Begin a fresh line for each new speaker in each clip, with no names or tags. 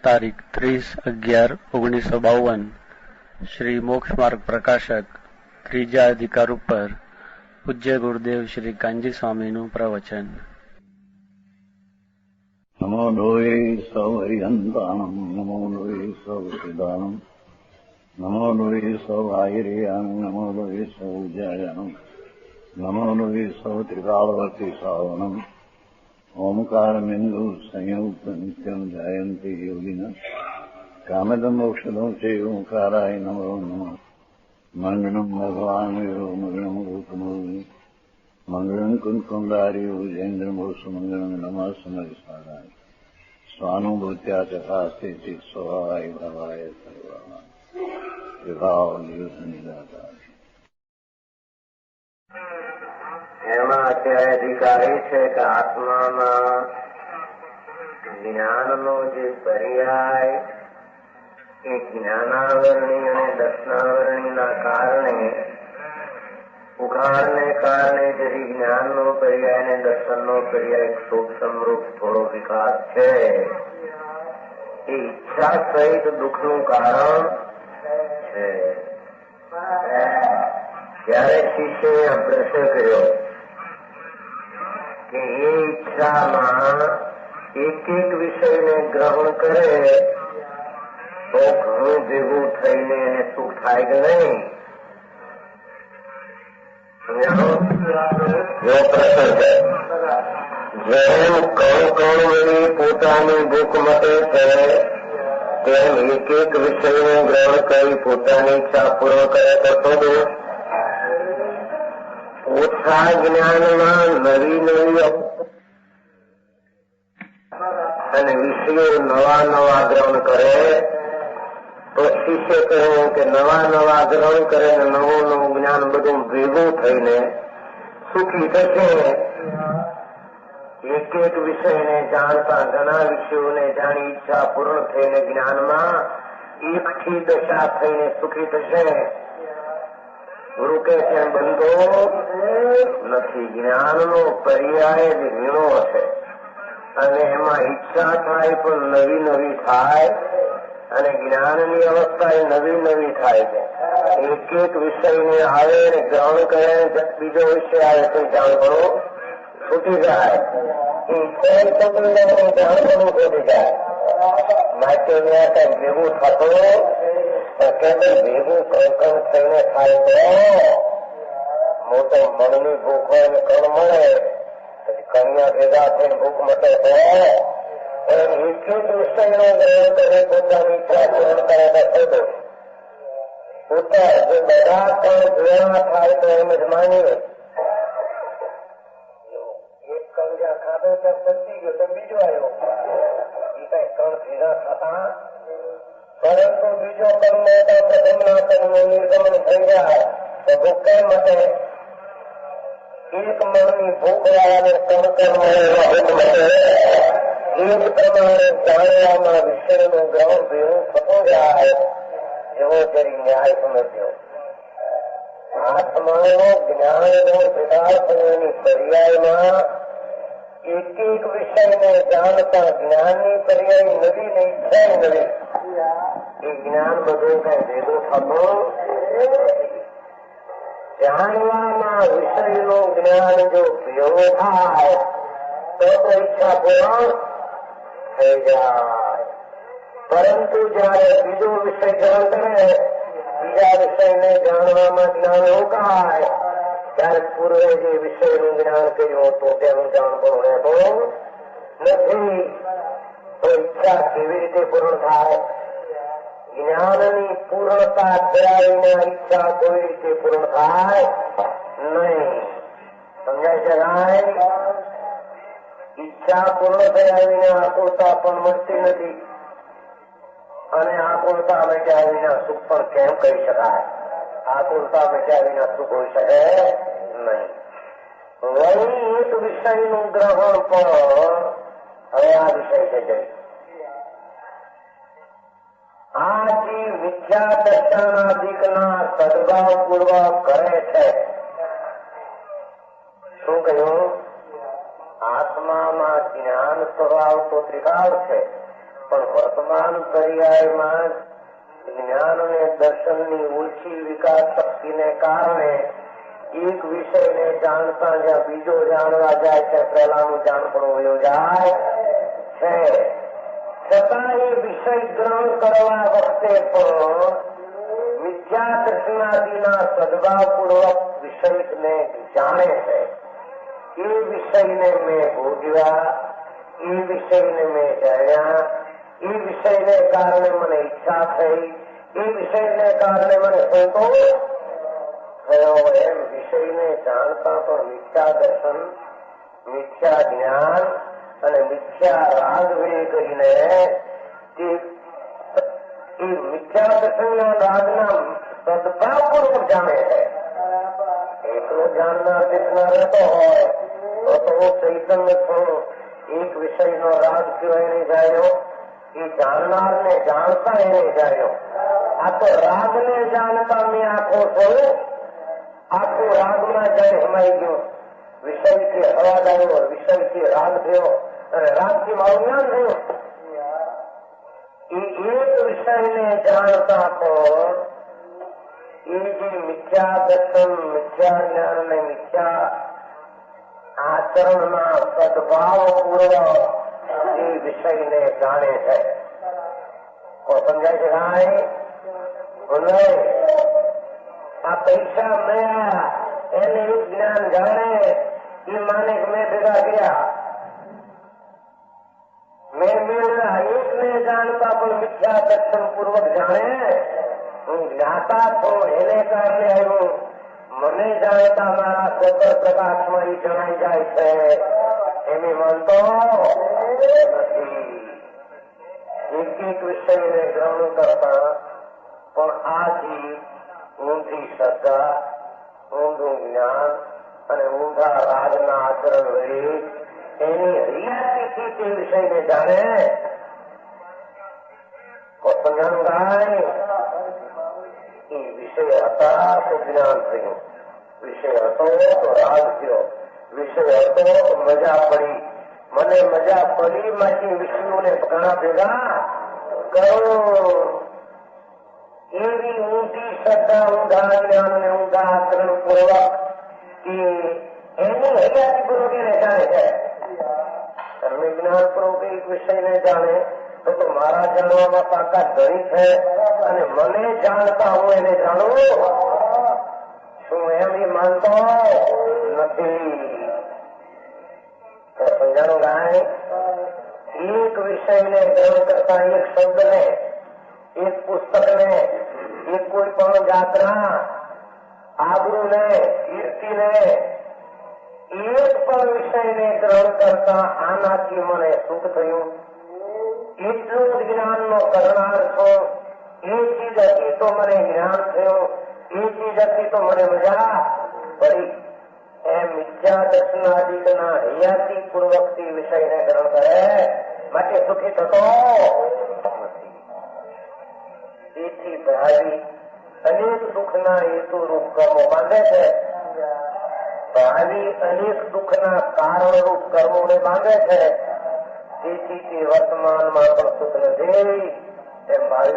તારીખ 30/11/1952 શ્રી મોક્ષ માર્ગ પ્રકાશક ત્રીજા અધિકાર ઉપર પૂજ્ય ગુરુદેવ શ્રી કાનજી સ્વામીનું પ્રવચન.
નમો લોહે સૌ હરિહંતાણમ, નમો લોહે સૌ સિદાનમ, નમો લોહે સૌ આયર્યાનમ, નમો લોહે સૌ જયાનમ, નમો લોહે સૌ ત્રિકાળવર્તી સાવનમ. ઓમકારમિંદુ સંયુક્ત નિત્યમ જયંતિ યોગિન કામદમ મોક્ષદમ છે ઓંકારાય નમો નમઃ. મંગળમ ભગવાન વિરો મંગળમ રૂપમોહિ મંગળમ કુંકુંડાર્યો જૈન્દ્રમોષ મંગળમ નમઃ સમરિસારાય સ્વાનુભૂત્યા ચકાસ્તે સ્વભાવાય ભવાય સર્વા વિભાવ નિદાતા.
એમાં અત્યારે અધિકાર એ છે કે આત્મામાં જ્ઞાનનો જે પર્યાય એ જ્ઞાનાવરણી અને દર્શનાવરણીના કારણે ઉઘાડને કારણે જે જ્ઞાનનો પર્યાય અને દર્શનનો પર્યાય સૂક્ષ્મ રૂપ થોડો વિકાસ છે એ ઈચ્છા સહિત દુઃખનું કારણ છે. ત્યારે શિષ્યએ આ પ્રશ્ન કર્યો કે એ ઈચ્છામાં એક એક વિષયને ગ્રહણ કરે તો ઘણું ભેગું થઈને એને સુખ થાય કે નહીં? એવો પ્રશ્ન છે. જેમ કણ કણ વળી પોતાની ભૂખ મટે છે તેમ એક એક વિષયનું ગ્રહણ કરી પોતાની ઈચ્છા પૂર્ણ કરે તો દોષ. ઓછા જ્ઞાનમાં નવી નવી અને વિષયો નવા નવા ગ્રહણ કરે તો શિષ્ય કહ્યું કે નવા નવા ગ્રહણ કરે ને નવું નવું જ્ઞાન બધું ભેગું થઈને સુખી થશે. એક એક વિષયને જાણતા ઘણા વિષયોને જાણી ઈચ્છા પૂર્ણ થઈને જ્ઞાનમાં એકથી દશા થઈને સુખી થશે. ગુરુ કે છે બંધો નથી. જ્ઞાનનો પર્યાય જ વીણો છે અને એમાં ઈચ્છા થાય પણ નવી નવી થાય અને જ્ઞાનની અવસ્થા એ નવી નવી થાય છે. એક એક વિષયને આવે ને ગ્રહણ કરે બીજો વિષય આવે તો જાણવાનું છૂટી જાય. જાણવાનું છૂટી જાય માટે ત્યાં કઈ ભેગું થતું ભેગું કંકણ થઈને થાય તો મોટો મનની ભૂખ હોય ને કણ મળે પછી કન્યા ભેગા થઈને ભૂખ મટે તો એક એક વિષયનો ગ્રહણ કરે પોતાની ઈચ્છા પૂર્ણ કરે તો દોષ. પોતા જો બધા કણ ભેગા થાય તો એમ જ માનીએ એક કણ જ્યાં ખાધો ત્યાં પચી ગયો તો બીજો આવ્યો એ કઈ કણ ભેગા થતા પરંતુ બીજો કર્મ પ્રથમના કર્મનું નિર્ગમન થઈ જાય તો ભૂખ કેમ મટે? એક મનની ભૂખ વાળાને કર્મ ભૂખ મટે. એક પ્રમાણે જાણવામાં વિષયનું ગ્રહણ ભેગું થતું જાય એવો જરી ન્યાય સમજ્યો. આત્માનો જ્ઞાનનો પદાર્થ એની પર્યાયમાં એક એક વિષયને જાણતા જ્ઞાનની પર્યાય નવી ને ઈચ્છા નવી. એ જ્ઞાન બધું કઈ ભેગું થતું જાણવાના વિષયનું જ્ઞાન જો ભેગું થાય તો ઈચ્છા પૂર્ણ થઈ જાય. પરંતુ જયારે બીજો વિષય ગ્રહણ કરે બીજા વિષયને જાણવામાં જ્ઞાન રોકાય ત્યારે પૂર્વે જે વિષયનું જ્ઞાન કર્યું હતું તેનું જાણતું રહેતું નથી. તો ઈચ્છા કેવી રીતે પૂર્ણ થાય? જ્ઞાનની પૂર્ણતા થયા વિના ઈચ્છા કોઈ રીતે પૂર્ણ થાય નહીં. સમજાય છે ભાઈ? ઈચ્છા પૂર્ણ થયા વિના આકુળતા પણ મળતી નથી અને આકુળતા મેટ્યા વિના સુખ પણ કેમ કહી શકાય? આકુળતા મેટ્યા વિના સુખ હોઈ શકે નહીં. વળી એક વિષયનું ગ્રહણ પણ હવે આ વિષય છે જઈ આ જે મિથ્યા દર્શનાદિકના સદભાવ પૂર્વક કરે છે. શું કહ્યું? આત્મામાં જ્ઞાન સ્વભાવ તો ત્રિકાળ છે પણ વર્તમાન પર્યાયમાં જ્ઞાન અને દર્શનની ઓછી વિકાસ શક્તિને કારણે એક વિષયને જાણતા જ્યાં બીજો જાણવા જાય છે પહેલાનું જાણપણું વયો જાય છે. છતાં એ વિષય ગ્રહણ કરવા વખતે પણ મિથ્યા દર્શનાદિના સદભાવપૂર્વક વિષયને જાણે છે. એ વિષયને મેં ભોગવ્યા, એ વિષયને મેં જાણ્યા, એ વિષયને કારણે મને ઈચ્છા થઈ, એ વિષયને કારણે મને સંતોષ થયો. એમ વિષયને જાણતા પણ મિથ્યા દર્શન, મિથ્યા જ્ઞાન અને મિથ્યા રાગ વે કરીને એ મિથ્યા દર્શનના રાગના સદભાવપૂર્વક જાણે છે. એકલો જાણનાર દિખનાર રહેતો હોય તો હું ચૈતન્ય છું, એક વિષયનો રાગ કયો એને જાણ્યો, એ જાણનારને જાણતા એને જાણ્યો. આ તો રાગને જાણતા મેં આખો છું, આખું રાગમાં જયારે હમાઈ ગયું. વિષયથી અવાજ આવ્યો, વિષયથી રાગ થયો અને રાગથી મારું જ્ઞાન થયું. એ એક વિષયને જાણતા પણ એ જે મિથ્યા દર્શન, મિથ્યા જ્ઞાન અને મિથ્યા આચરણના સદભાવપૂર્વક એ વિષયને જાણે છે. કોઈ સમજાય છે કાંઈ? આ પૈસા મળ્યા એને એક જ્ઞાન જાણે, એ માને કે મેં ભેગા કર્યા, મેં મેળવ્યા. એકને જાણતા પણ મિથ્યા દર્શન પૂર્વક જાણે હું જ્ઞાતા છું એને કારણે આવ્યું. મને જાણતા મારા સ્વતંત્ર પ્રકાશમાં એ જણાઈ જાય છે એની માનતો નથી. એક એક વિષયને ગ્રહણ કરતા પણ આ જીવ ઊંધી શ્રદ્ધા, ઊંધું જ્ઞાન અને ઊંધા રાજના આચરણ વળી એની હૈયાતીથી તે વિષયને જાણે. સમજાણું કાંઈ? એ વિષય હતા તો જ્ઞાન થયું, વિષય હતો તો રાગ થયો, વિષય હતો તો મજા પડી. મને મજા પડી માંથી વિષયોને ઘણા ભેગા કરો. એવી ઊંધી શ્રદ્ધા, ઊંધા જ્ઞાન અને ઊંધા આચરણ પૂર્વક એની હૈયાતી પૂર્વક એને જાણે છે. અને જ્ઞાન પૂર્વક એક વિષયને જાણે તો મારા જાણવામાં તાકાત ઘણી છે અને મને જાણતા હું એને જાણું શું એમ એ માનતો નથી. સમજાણું કાંઈ? એક વિષયને ગ્રહણ કરતા, એક શબ્દને, એક પુસ્તકને, એક કોઈ પણ જાતના આબરૂને, કીર્તિને, એક પણ વિષયને ગ્રહણ કરતા આનાથી મને સુખ થયું, એટલું જ જ્ઞાનનો કરનાર છું, એ ચીજ હતી તો મને જ્ઞાન થયું, એ ચીજ હતી તો મને મજા પડી. એમ મિથ્યા દર્શનાદિકના હૈયાતી પૂર્વકથી વિષયને ગ્રહણ કરે માટે સુખી થતો નથી. તેથી ભાવિ અનેક દુઃખના હેતુરૂપ કર્મો બાંધે છે, ભાવિ અનેક દુઃખના કારણરૂપ કર્મોને બાંધે છે. તેથી તે વર્તમાનમાં પણ સુખ નથી એમ ભાવિ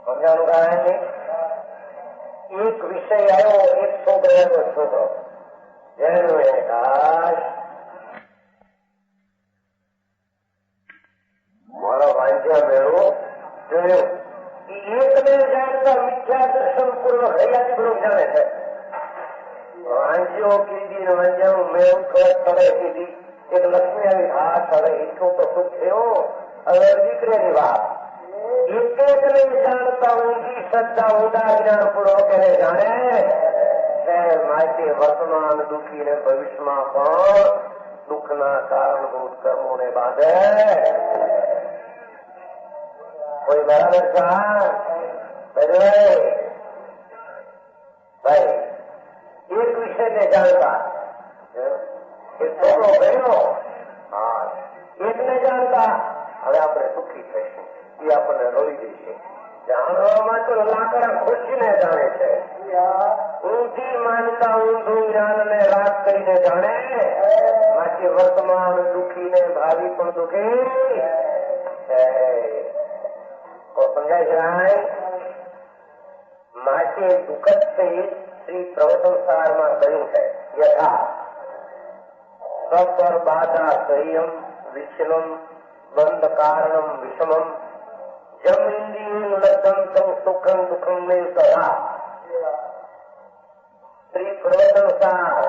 સમજાણું કાંઈ? એક વિષય આવ્યો, એક છોકરો છોકરો એનું એ કાશ મારો વાંચ્યા મેળવો જોયું. એકને જાણતા મિથ્યા દર્શન પૂર્વક હૈયાતી પૂર્વક જાણે છે. વાંચ્યો કીધી ને વાંચ્યાનું મેળવું તળે કીધી. એક લક્ષ્મી આવી, હા તળે એટલું તો સુખ થયો. હવે દીકરીની વાત એક એકને જાણતા ઊંધી શ્રદ્ધા, ઊંડા જ્ઞાન પૂર્વક એને જાણે માટે વર્તમાન દુઃખી ને ભવિષ્યમાં પણ દુઃખના કારણભૂત કર્મોને બાંધે. કોઈ બરાબર ભાઈ એક વિષયને જાણતા એક છોકરો ગયો, હા એકને જાણતા હવે આપણે સુખી થઈશું, એ આપણને રોઈ દઈશું. જાણવામાં તો લાકડા ખોચીને જાણે છે, ઊંધી માનતા ઊંધું જ્ઞાન ને રાગ કરીને જાણે માટે વર્તમાન દુઃખી ને ભાવિ પણ દુઃખી સમજાય છે. માટે દુઃખદ સહિત શ્રી પ્રવચનસારમાં કહ્યું છે યથા સપર બાધા સંયમ વિચ્છિન્નમ બંધ કારણમ વિષમમ જમ ઇન્દ્રિય લબ્ધમ સુખમ દુઃખમ મે સદા. શ્રી પ્રવચનસાર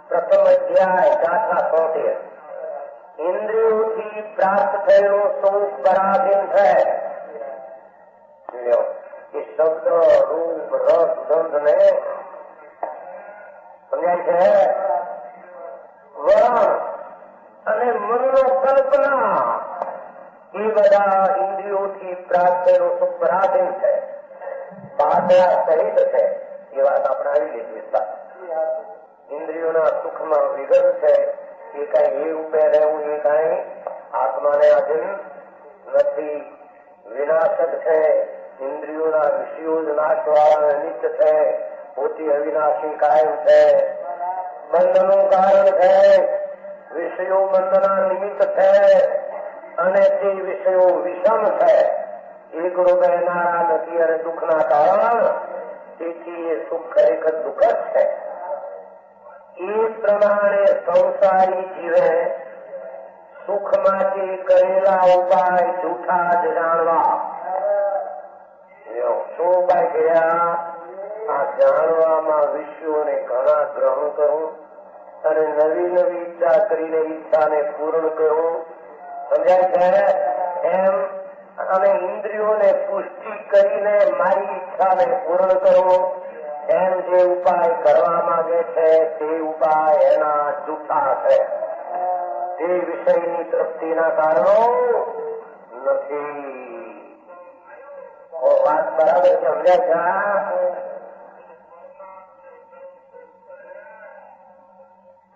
પ્રથમ અધ્યાય ગાથા 73. ઇન્દ્રિયોથી પ્રાપ્ત થયેલું સુખ પરાધીન છે. એ શબ્દ રૂપ રસ ગંધ ને સમજાય છે. વરણ અને મનનો કલ્પના એ બધા ઇન્દ્રિયોથી પ્રાપ્ત થયેલું સુખ પરાધીન છે, બાધા સહિત છે. એ વાત આપણે આવી લીધી. ઇન્દ્રિયોના સુખમાં વિગત છે. એ કઈ એ રૂપે રહેવું એ કઈ આત્માને આધીન નથી, વિનાશક છે. ઇન્દ્રિયોના વિષયો જ નાશવાળા નિત્ય છે, પોતે અવિનાશી કાયમ છે. બંધનું કારણ છે, વિષયો બંધના નિમિત્ત છે અને તે વિષયો વિષમ છે, એક રૂપે રહેનારા નથી અને દુઃખના કારણ. તેથી એ સુખ ખરેખર દુઃખદ છે. એ પ્રમાણે સંસારી જીવે સુખ માટે કરેલા ઉપાય જૂઠા જ જાણવા. શું ઉપાય કર્યા? આ જાણવામાં વિષયોને ઘણા ગ્રહણ કરવું અને નવી નવી ઈચ્છા કરીને ઈચ્છાને પૂર્ણ કરવું. સમજાય છે એમ? અને ઇન્દ્રિયોને પુષ્ટિ કરીને મારી ઈચ્છાને પૂર્ણ કરવું એમ જે ઉપાય કરવા માંગે છે તે ઉપાય એના જૂઠા છે. તે વિષયની તૃપ્તિના કારણો નથી. વાત બરાબર સમજે છે?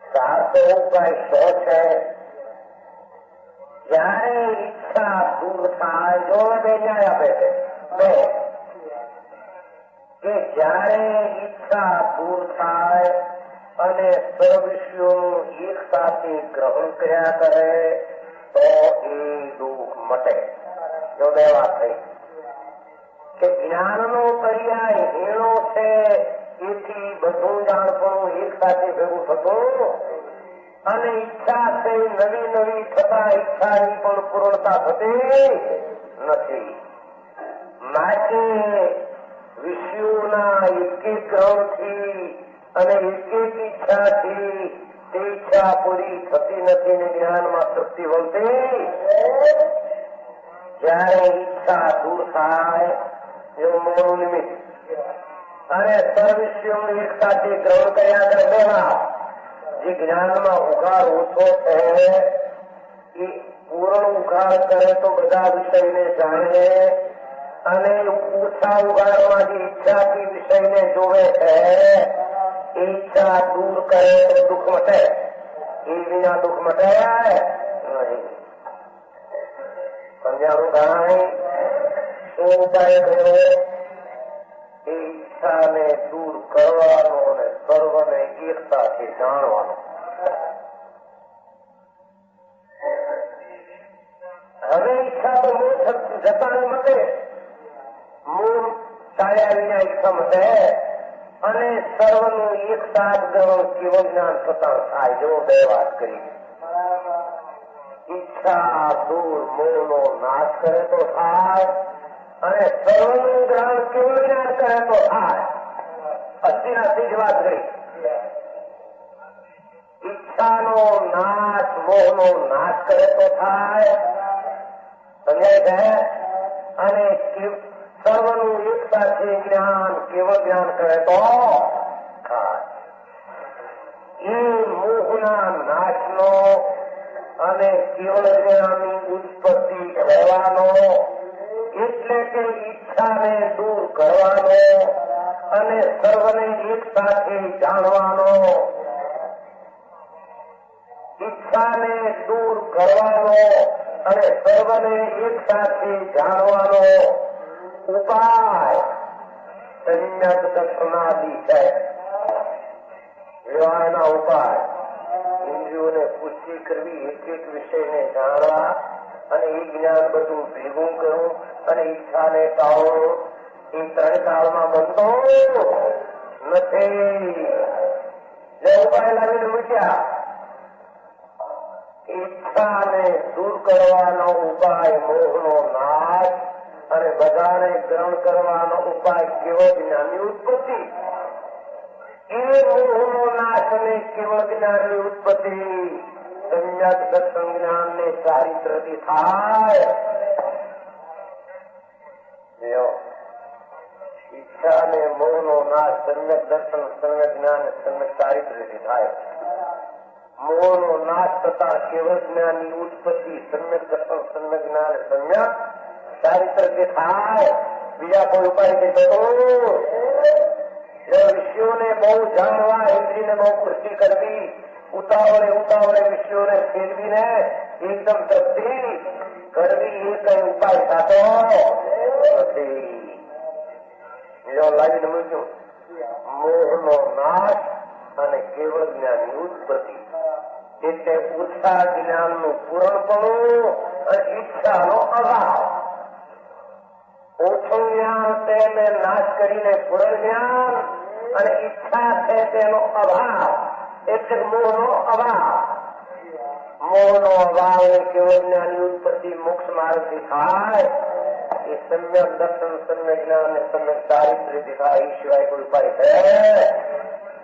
સાચો ઉપાય શો છે? જયારે ઈચ્છા દૂર થાય, જો બે ન્યાય આપે છે કે જયારે ઈચ્છા દૂર થાય અને સર્વ વિષયોનું એક સાથે ગ્રહણ કર્યા કરે તો એ દુઃખ મટે. જો બે વાત થઈ કે જ્ઞાનનો પર્યાય હીણો છે, એથી બધું જાણપણું એક સાથે ભેગું થતું અને ઈચ્છા છે નવી નવી થતા ઈચ્છાની પણ પૂર્ણતા થતી નથી. માટે વિષયોના એક એક ગ્રહણથી અને એક એક ઈચ્છાથી તે ઈચ્છા પૂરી થતી નથી ને જ્ઞાનમાં તૃપ્તિ મળતી. જયારે ઈચ્છા દૂર થાય એવું મોડું નિમિત્ત અને સર્વિષયોનું એક સાથે ગ્રહણ કર્યા કરે બેમાં જે જ્ઞાનમાં ઉઘાડ ઓછો છે એ પૂર્ણ ઉઘાડ કરે તો બધા વિષયને જાણે અને ઓછા ઉઘાડમાં જે ઈચ્છાથી વિષયને જોવે છે ઈચ્છા દૂર કરે તો દુઃખ મટે. એ વિના દુઃખ મટે નહીં. સમજાવું કાંઈ? શું ઉપાય કર્યો? ઈચ્છાને દૂર કરવાનો અને સર્વને એકતાથી જાણવાનો. હવે ઈચ્છા તો મૂળ જતા મટે, મૂળ ચાલ્યા વિના ઈચ્છા મટે અને સર્વનું એક સાથ ગ્રહણ કેવળ જ્ઞાન થતા થાય. જો બે વાત કરી. ઈચ્છા દૂર મૂળનો નાશ કરે તો થાય અને સર્વનું ગ્રહણ કેવળ જ્ઞાન કરે તો થાય. અસ્થિનાથી જ વાત કરી. ઈચ્છાનો નાશ મોહનો નાશ કરે તો થાય. સમજાય છે? અને સર્વનું એક સાથે જ્ઞાન કેવળ જ્ઞાન કરે તો થાય. એ મોહના નાશનો અને કેવળ જ્ઞાનની ઉત્પત્તિ રહેવાનો એટલે કે ઈચ્છાને દૂર કરવાનો અને સર્વને એક સાથે જાણવાનો. ઈચ્છાને દૂર કરવાનો અને સર્વને એક સાથે જાણવાનો ઉપાય સંયત દર્શનાદિ છે. એના ઉપાય ઇન્દ્રિયોને પુષ્ટિ કરવી, એક એક વિષયને જાણવા અને એ જ્ઞાન બધું ભેગું કરવું અને ઈચ્છાને ટાળો, એ ત્રણ કાળમાં બનતો નથી. જે ઉપાય લાવીને મૂક્યા, ઈચ્છાને દૂર કરવાનો ઉપાય મોહનો નાશ અને બધાને ગ્રહણ કરવાનો ઉપાય કેવળ જ્ઞાનની ઉત્પત્તિ. એ મોહનો નાશ અને કેવળ જ્ઞાનની ઉત્પત્તિ સમ્યક દર્શન જ્ઞાન ને ચારિત્રથી થાય. ઈચ્છા અને મોહનો નાશ સમ્યક દર્શન, સમ્યક જ્ઞાન, સમ્યક ચારિત્રથી થાય. મોહનો નાશ થતા કેવળ જ્ઞાનની ઉત્પત્તિ સમ્યક દર્શન, સમ્યક જ્ઞાન, સમ્યક ચારિત્રથી થાય. બીજા કોઈ ઉપાય કે વિષયોને બહુ જાણવા, ઇન્દ્રિયને બહુ પુષ્ટિ કરવી, ઉતાવળે ઉતાવળે વિષયોને ફેરવીને એકદમ તૃપ્તિ કરવી, એ કઈ ઉપાય સાચો નથી. લાવીને મૂક્યું મોહનો નાશ અને કેવળ જ્ઞાનની ઉત્પત્તિ. એટલે ઉત્સાહ જ્ઞાનનું પૂરણપણું અને ઈચ્છાનો અભાવ. ઓછું જ્ઞાન તેને નાશ કરીને પૂરણ જ્ઞાન અને ઈચ્છા છે તેનો અભાવ, એટલે મોહનો અભાવ. મોહનો અભાવ એ કેવળ જ્ઞાનની ઉત્પત્તિ મોક્ષ માર્ગથી થાય. એ સમ્યક દર્શન, સમ્યક જ્ઞાન અને સમ્યક ચારિત્રથી થાય. એ સિવાય કોઈ ઉપાય છે?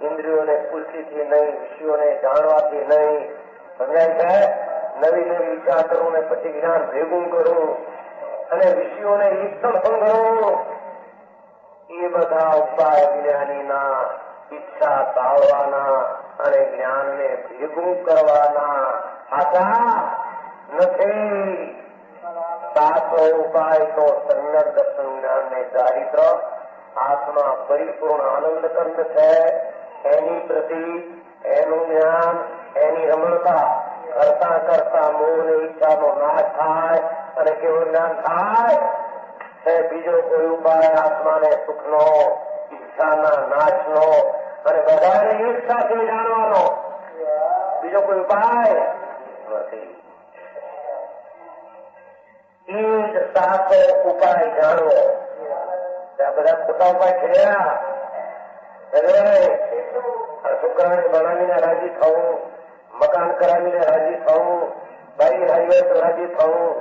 ઇન્દ્રિયોને પુષ્ટિથી નહીં, વિષયોને જાણવાથી નહીં. સમજાય છે? નવી નવી ઈચ્છા કરું ને પછી જ્ઞાન ભેગું કરું અને વિષયોને એકદમ સંગ્રહો, એ બધા ઉપાય જ્ઞાનીના ઈચ્છા ટાળવાના અને જ્ઞાનને ભેગું કરવાના સાચા નથી. સાચો ઉપાય તો સમ્યક દર્શન જ્ઞાન ને ચારિત્ર, આત્મા પરિપૂર્ણ આનંદ કંદ છે. એની પ્રતિ એનું જ્ઞાન, એની રમણતા કરતા કરતા મોહની ઈચ્છાનો નાશ થાય અને કેવું જ્ઞાન થાય. બીજો કોઈ ઉપાય આત્માને સુખનો, ઈચ્છાના નાશનો અને બધાને એક સાથે જાણવાનો બીજો કોઈ ઉપાય નથી. એ જ સાચો ઉપાય જાણવો. ત્યાં બધા ખોટા ઉપાય કર્યા. છોકરાને ભણાવીને રાજી થવું, મકાન કરાવીને રાજી થવું, બાઈ રાજી તો રાજી થવું,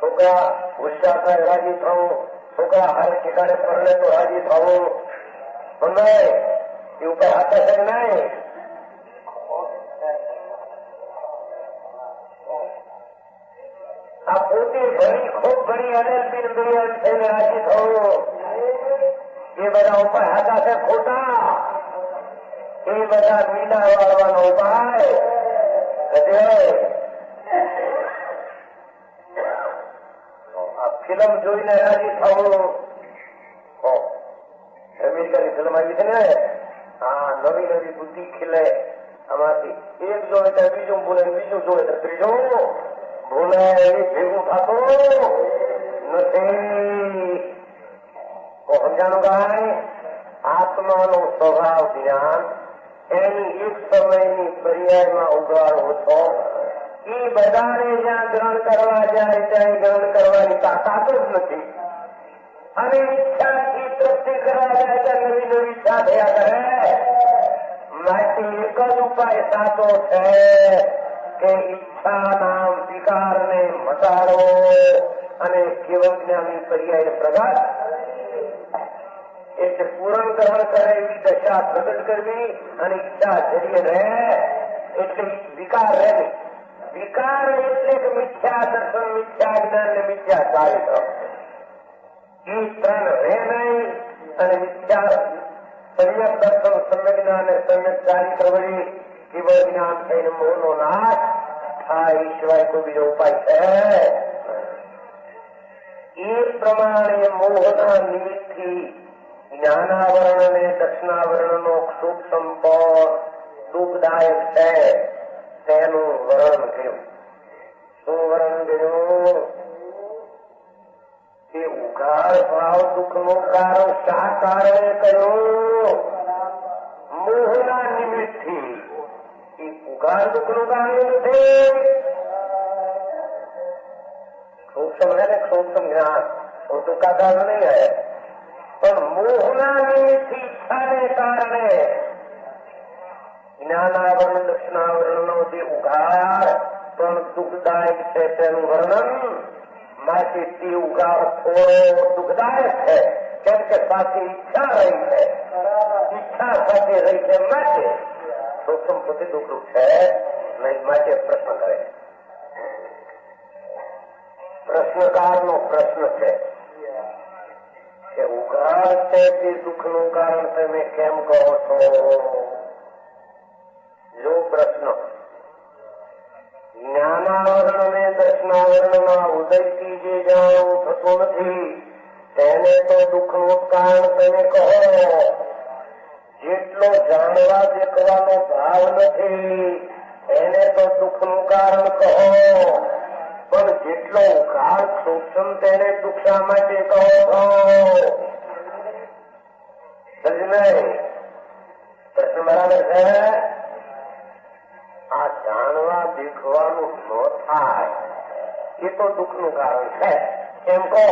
છોકરા હોશિયાર થાય રાજી થવું, છોકરા હારે ઠેકાણે પરણે તો રાજી થવું. સમજાય? એ ઉપર હાથે છે નહીં. આ પોતે ભણી ખૂબ ભણી અને બિનબિલિયન થઈને રાજી થવું, એ બધા ઉપાય હાથા છે ખોટા. એ બધા મીંડા વાળવાનો ઉપાય. આ ફિલ્મ જોઈને રાજી થવું. અમેરિકાની ફિલ્મ આવી છે ને, હા, નવી નવી બુદ્ધિ ખીલે. આમાંથી એક જોડે ત્યાં બીજું ભૂલે, બીજું જોડે તો ત્રીજું ભૂલે. એ ભેગું થતું નથી. સમજાણું કાંઈ? આત્માનો સ્વભાવ જ્ઞાન એની એક સમયની પર્યાયમાં ઉગાડવો છો. એ બધાને જ્યાં ગ્રહણ કરવા જાય ત્યાં ગ્રહણ કરવાની તાકાત જ નથી. અને ઈચ્છાથી તૃપ્તિ કરવા જાય ત્યાં નવી નવી ઈચ્છા થયા કરે. માટે એક જ ઉપાય સાચો છે કે ઈચ્છાના વિકારને મટાડો અને કેવળ જ્ઞાનની પર્યાય પ્રગટ, એટલે પૂરણ ગ્રહણ કરે એવી દશા પ્રગટ કરવી અને ઈચ્છા જરીએ રહે એટલે વિકાર રહે નહીં. વિકાર એટલે કે મિથ્યા દર્શન, મિથ્યા જ્ઞાન ને મિથ્યા ચારિત્ર, એ ત્રણ રહે નહીં. અને મિથ્યા સમ્યક દર્શન, સમ્યક જ્ઞાન અને સમ્યક ચારિત્ર વળી કેવળ જ્ઞાન થઈને મોહનો નાશ થાય. એ સિવાય કોઈ બીજો ઉપાય છે? એ પ્રમાણે મોહના નિમિત્તથી જ્ઞાનાવરણ અને દક્ષિણાવરણનો ક્ષુપ સંપર્ક દુઃખદાયક છે તેનું વર્ણન કર્યું. શું વર્ણન કર્યું? કે ઉઘાડ ભાવ દુઃખનું કારણ શા કારણે કર્યું? મોહના નિમિત્તથી. એ એ ઉઘાડ દુઃખનું કારણ નથી. સૂક્ષ્મ है ને સૂક્ષ્મ જ્ઞાન वो तो का कारण नहीं है, પણ મોહના નિમિત્તથી ઈચ્છાને કારણે જ્ઞાનાવરણ દક્ષિણાવરણનો જે ઉઘાડ પણ દુઃખદાયક છે તેનું વર્ણન માટે તે ઉઘાડ થોડો દુઃખદાયક છે, કેમ કે સાથે ઈચ્છા રહી છે, ઈચ્છા સાથે રહી છે માટે સૂક્ષ્મ પ્રતિ દુઃખરૂપ છે નહીં. માટે પ્રશ્ન કરે, પ્રશ્નકારનો પ્રશ્ન છે કે ઉઘાડ છે તે દુઃખનું કારણ તમે કેમ કહો છો? જો પ્રશ્ન જ્ઞાનાવરણ અને દર્શનાવરણના ઉદયથી જે જાણવું થતું નથી તેને તો દુઃખનું કારણ તમે કહો. જેટલો જાણવા દેખવાનો ભાવ નથી એને તો દુઃખનું કારણ કહો, પણ જેટલો ઉઘાડ સૂક્ષ્મ તેને દુઃખ શા માટે કહો છો? પ્રશ્ન બરાબર છે. આ જાણવા દેખવાનું ન થાય એ તો દુઃખનું કારણ છે એમ કહો,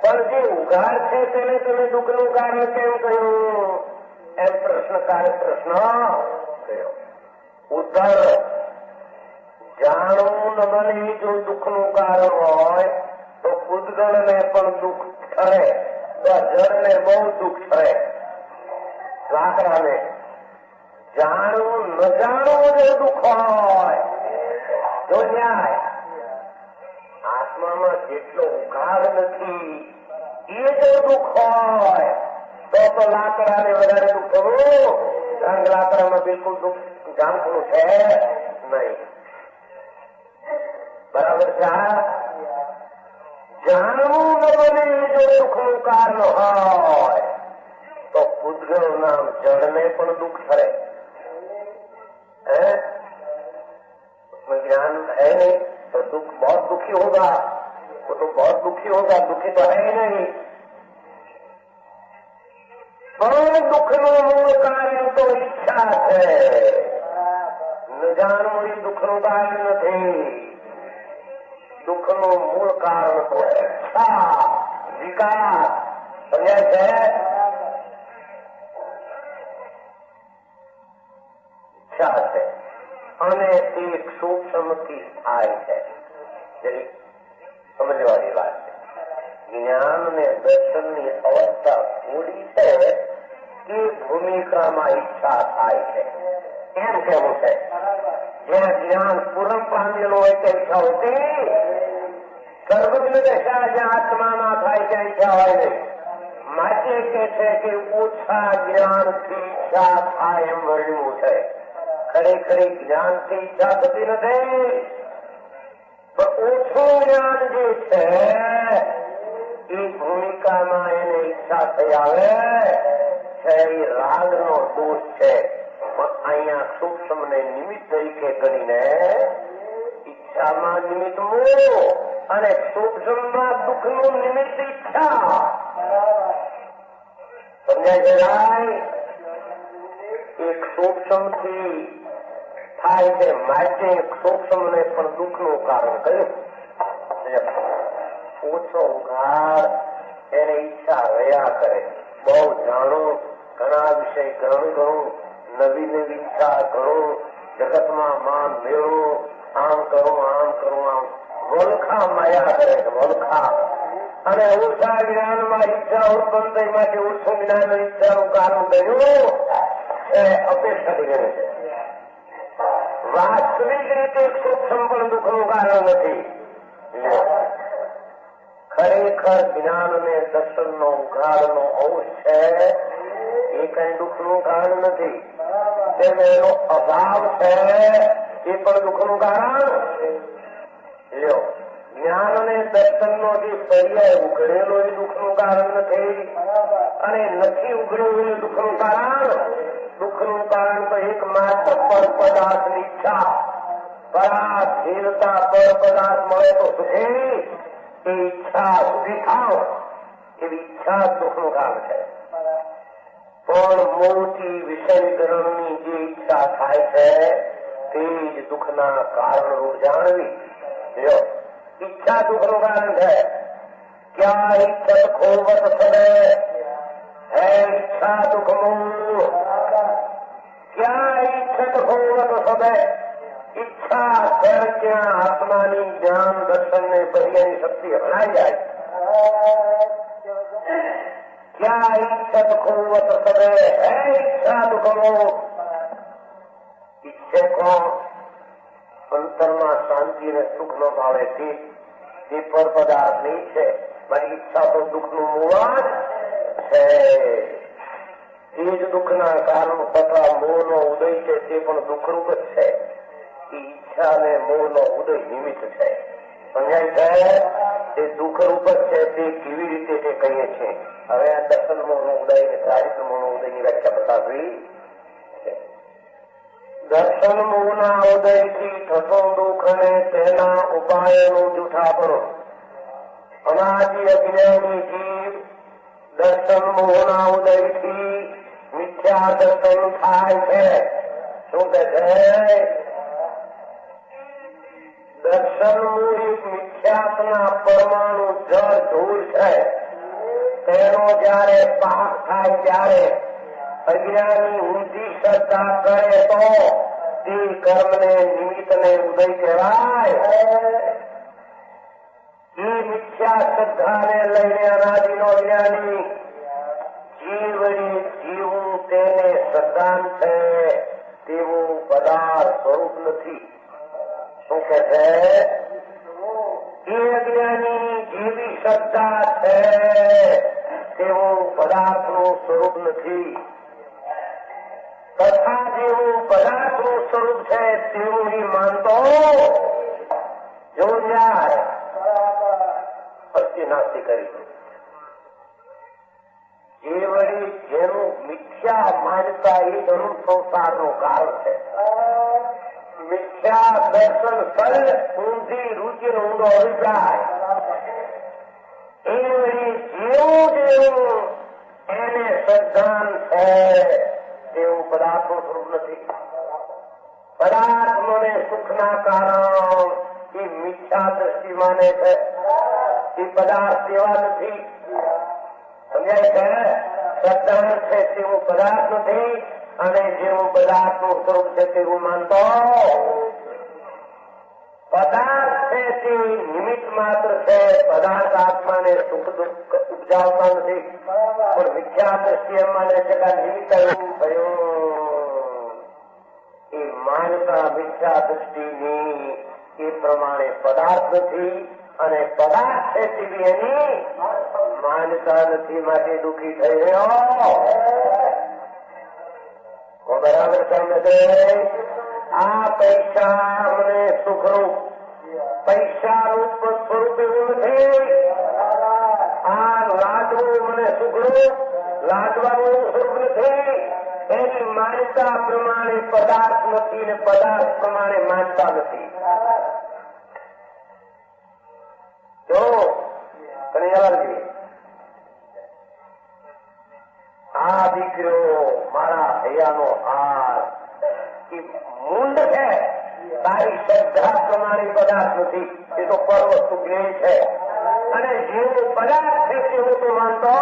પણ જે ઉઘાડ છે તેને તમે દુઃખનું કારણ કેમ કહ્યું એમ પ્રશ્નકારે પ્રશ્ન કર્યો. ઉત્તર, જાણવું ન બને જો દુઃખનું કારણ હોય તો પૂતગળને પણ દુઃખ થશે, તો જળને બહુ દુઃખ થશે. લાકડાને જાણવું ન જાણવું જો દુઃખ હોય તો ન્યાય. આત્મામાં જેટલો ઉઘાડ નથી એ જો દુઃખ હોય તો લાકડાને વધારે દુઃખ થવું, કારણ કે લાકડામાં બિલકુલ દુઃખ જાણવું છે નહીં. બરાબર છે. જાણવું ન બને જો દુઃખનું કારણ હોય તો પૂતગળના જળને પણ દુઃખ થશે. उसमें ज्ञान है नहीं तो दुख बहुत दुखी होगा, वो तो बहुत दुखी होगा, दुखी तो है ही नहीं. પણ દુઃખનું મૂળ કારણ તો ઈચ્છા છે. ન જાણવું એ દુઃખનું કારણ નથી. દુઃખનું મૂળ કારણ તો ઈચ્છા, વિકાર. સમજાય છે? ઈચ્છા છે અને તે સૂક્ષ્મથી થાય છે. સમજવાની વાત છે. જ્ઞાન ને દર્શનની અવસ્થા થોડી છે કે ભૂમિકામાં ઈચ્છા થાય છે એમ કેવું છે. જ્યાં જ્ઞાન પૂર્ણ પામેલું હોય તે ઈચ્છા હોતી, સર્વજ્ઞ દશા જ્યાં આત્મામાં થાય ત્યાં ઈચ્છા હોય નહીં. માટે કે છે કે ઓછા જ્ઞાનથી ઈચ્છા થાય એમ વર્ણ્યું છે. ખરેખરી જ્ઞાનથી ઈચ્છા થતી નથી, પણ ઓછું જ્ઞાન જે છે એ ભૂમિકામાં એને ઈચ્છા થઈ આવે છે. એ રાગનો દોષ છે. પણ અહીંયા સૂક્ષ્મ ને નિમિત્ત તરીકે ગણીને ઈચ્છામાં નિમિત્ત મોહ અને સૂક્ષ્મમાં દુઃખનું નિમિત્ત ઈચ્છા. સમજાય છે? એક સૂક્ષ્મથી થાય છે માટે સૂક્ષ્મને પણ દુઃખનું કારણ કહ્યું. ઓછો ઉઘાડ એને ઈચ્છા રહ્યા કરે. બહુ જાણું, ઘણા વિષય ઘણું, નવી નવી ઈચ્છા કરું, જગતમાં માન મેળવું, આમ કરું આમ કરું, આમ વલખા માયા કરે છે. વલખા અને ઓછા જ્ઞાનમાં ઈચ્છા ઉત્પન્ન થઈ માટે ઓછું જ્ઞાન ઈચ્છાનું કારણ કહ્યું એ અપેક્ષા ગણે છે. વાસ્તવિક રીતે સૂક્ષ્મ પણ દુઃખનું કારણ નથી. ખરેખર જ્ઞાન ને દર્શનનો ઉઘાડનો અંશ છે એ કઈ દુઃખનું કારણ નથી. તેનો એનો અભાવ છે એ પણ દુઃખનું કારણ. લ્યો, જ્ઞાન અને દર્શનનો જે પર્યાય ઉઘડેલો એ દુઃખનું કારણ નથી, અને નથી ઉઘડેલું એ દુઃખનું કારણ. દુઃખનું કારણ તો એકમાત્ર પર પદાર્થની ઈચ્છા. પરાધીનતા પર પદાર્થ મળે તો સુખી, એ ઈચ્છા સુખી થાવ એવી ઈચ્છા દુઃખનું કારણ છે. પણ મોટી વિષયકરણની જે ઈચ્છા થાય છે તે જ દુઃખના કારણરૂપ જાણવી. જો ઈચ્છા દુઃખનું કારણ છે. ક્યાં ઈચ્છત ખોવત સદે હે ઈચ્છા દુઃખ મૂળ. ક્યાં ઈચ્છત ખોવત સદે ઈચ્છા કર ત્યાં આત્માની જ્ઞાન દર્શન ને બરિયાની શક્તિ હણાઈ જાય. ક્યાં ઈચ્છત ખોવત સદે હે ઈચ્છા દુઃખ મૂળ. ઈચ્છે કોણ? અંતરમાં શાંતિ અને સુખ ન ભાવે તે પર પદાર્થ નહીં છે. મારી ઈચ્છા તો દુઃખનું મૂળ જ છે. તે જ દુઃખના કારણ તથા મોહનો ઉદય છે. તે પણ દુઃખરૂપ જ છે. ઈચ્છા અને મોહનો ઉદય નિમિત્ત છે. સમજાય છે? તે દુઃખરૂપ જ છે. તે કેવી રીતે તે કહીએ છીએ? હવે આ દર્શન મોહનો ઉદય અને ચારિત્ર મોહનો ઉદયની વ્યાખ્યા બતાવવી. દર્શન મોહના ઉદયથી થતો દુઃખ અને તેના ઉપાયનું જૂઠાપણું. અનાદિ અજ્ઞાની જીવ દર્શન મોહના ઉદયથી મિથ્યા દર્શન થાય છે. શું કહે છે? દર્શન મૂળ મિથ્યાત્મના પરમાણુ જળ ધૂળ છે. તેનો જયારે પાક થાય ત્યારે અજ્ઞાની ઊંધી શ્રદ્ધા કરે તો તે કર્મને નિમિત્તને ઉદય કહેવાય. એ મિથ્યા શ્રદ્ધાને લઈને અનાદિનો જ્ઞાની જીવની જીવું તેને શ્રદ્ધાન છે તેવું પદાર્થ સ્વરૂપ નથી. શું કે છે? એ અજ્ઞાની જેવી શ્રદ્ધા છે તેવું પદાર્થનું સ્વરૂપ નથી. તથા જેવું પદાર્થનું સ્વરૂપ છે તેવું એ માનતો જો જાય નાસ્તી કરી. જે વળી જેનું મિથ્યા માનતા એ જરૂર સંસારનું કારણ છે. મિથ્યા દર્શન સલ ઊંધી રુચિ ઊંડો અભિપ્રાય એ વળી જેવું જેવું એને શ્રદ્ધાન છે તેવું પદાર્થનું સ્વરૂપ નથી. પદાર્થ મને સુખના કારણ એ મિથ્યા દ્રષ્ટિ માને છે. એ પદાર્થ જેવા નથી. સમજાય છે? શ્રદ્ધા છે તેવું પદાર્થ નથી અને જેવું પદાર્થનું સ્વરૂપ છે તેવું માનતો. પદાર્થ છે તે નિમિત્ત માત્ર છે. પદાર્થ આત્માને સુખ દુઃખ ઉપજાવતા નથી. પણ મિથ્યા દ્રષ્ટિ એમ માને છે કે નિમિત્ત એવું થયું. એ માનતા મિથ્યા દ્રષ્ટિની એ પ્રમાણે પદાર્થ નથી અને પદાર્થ છે તેવી એની માનતા નથી. માટે દુઃખી થઈ ગયો. બરાબર સમજે? આ પૈસા મને સુખરૂપ પૈસા રૂપ સ્વરૂપ એવું નથી. આ લાદવું મને સુખરૂપ લાદવાનું સ્વરૂપ નથી. એની માન્યતા પ્રમાણે પદાર્થ નથી ને પદાર્થ પ્રમાણે માનતા નથી. જો કનૈયાલાલજી આ દીકરો મારા હૈયાનો હાર એ મૂંડ છે. તારી શ્રદ્ધા પ્રમાણે પદાર્થ નથી. એ તો પર વસ્તુ જ્ઞેય છે અને જેવું પદાર્થ છે તેવું તો માનતો.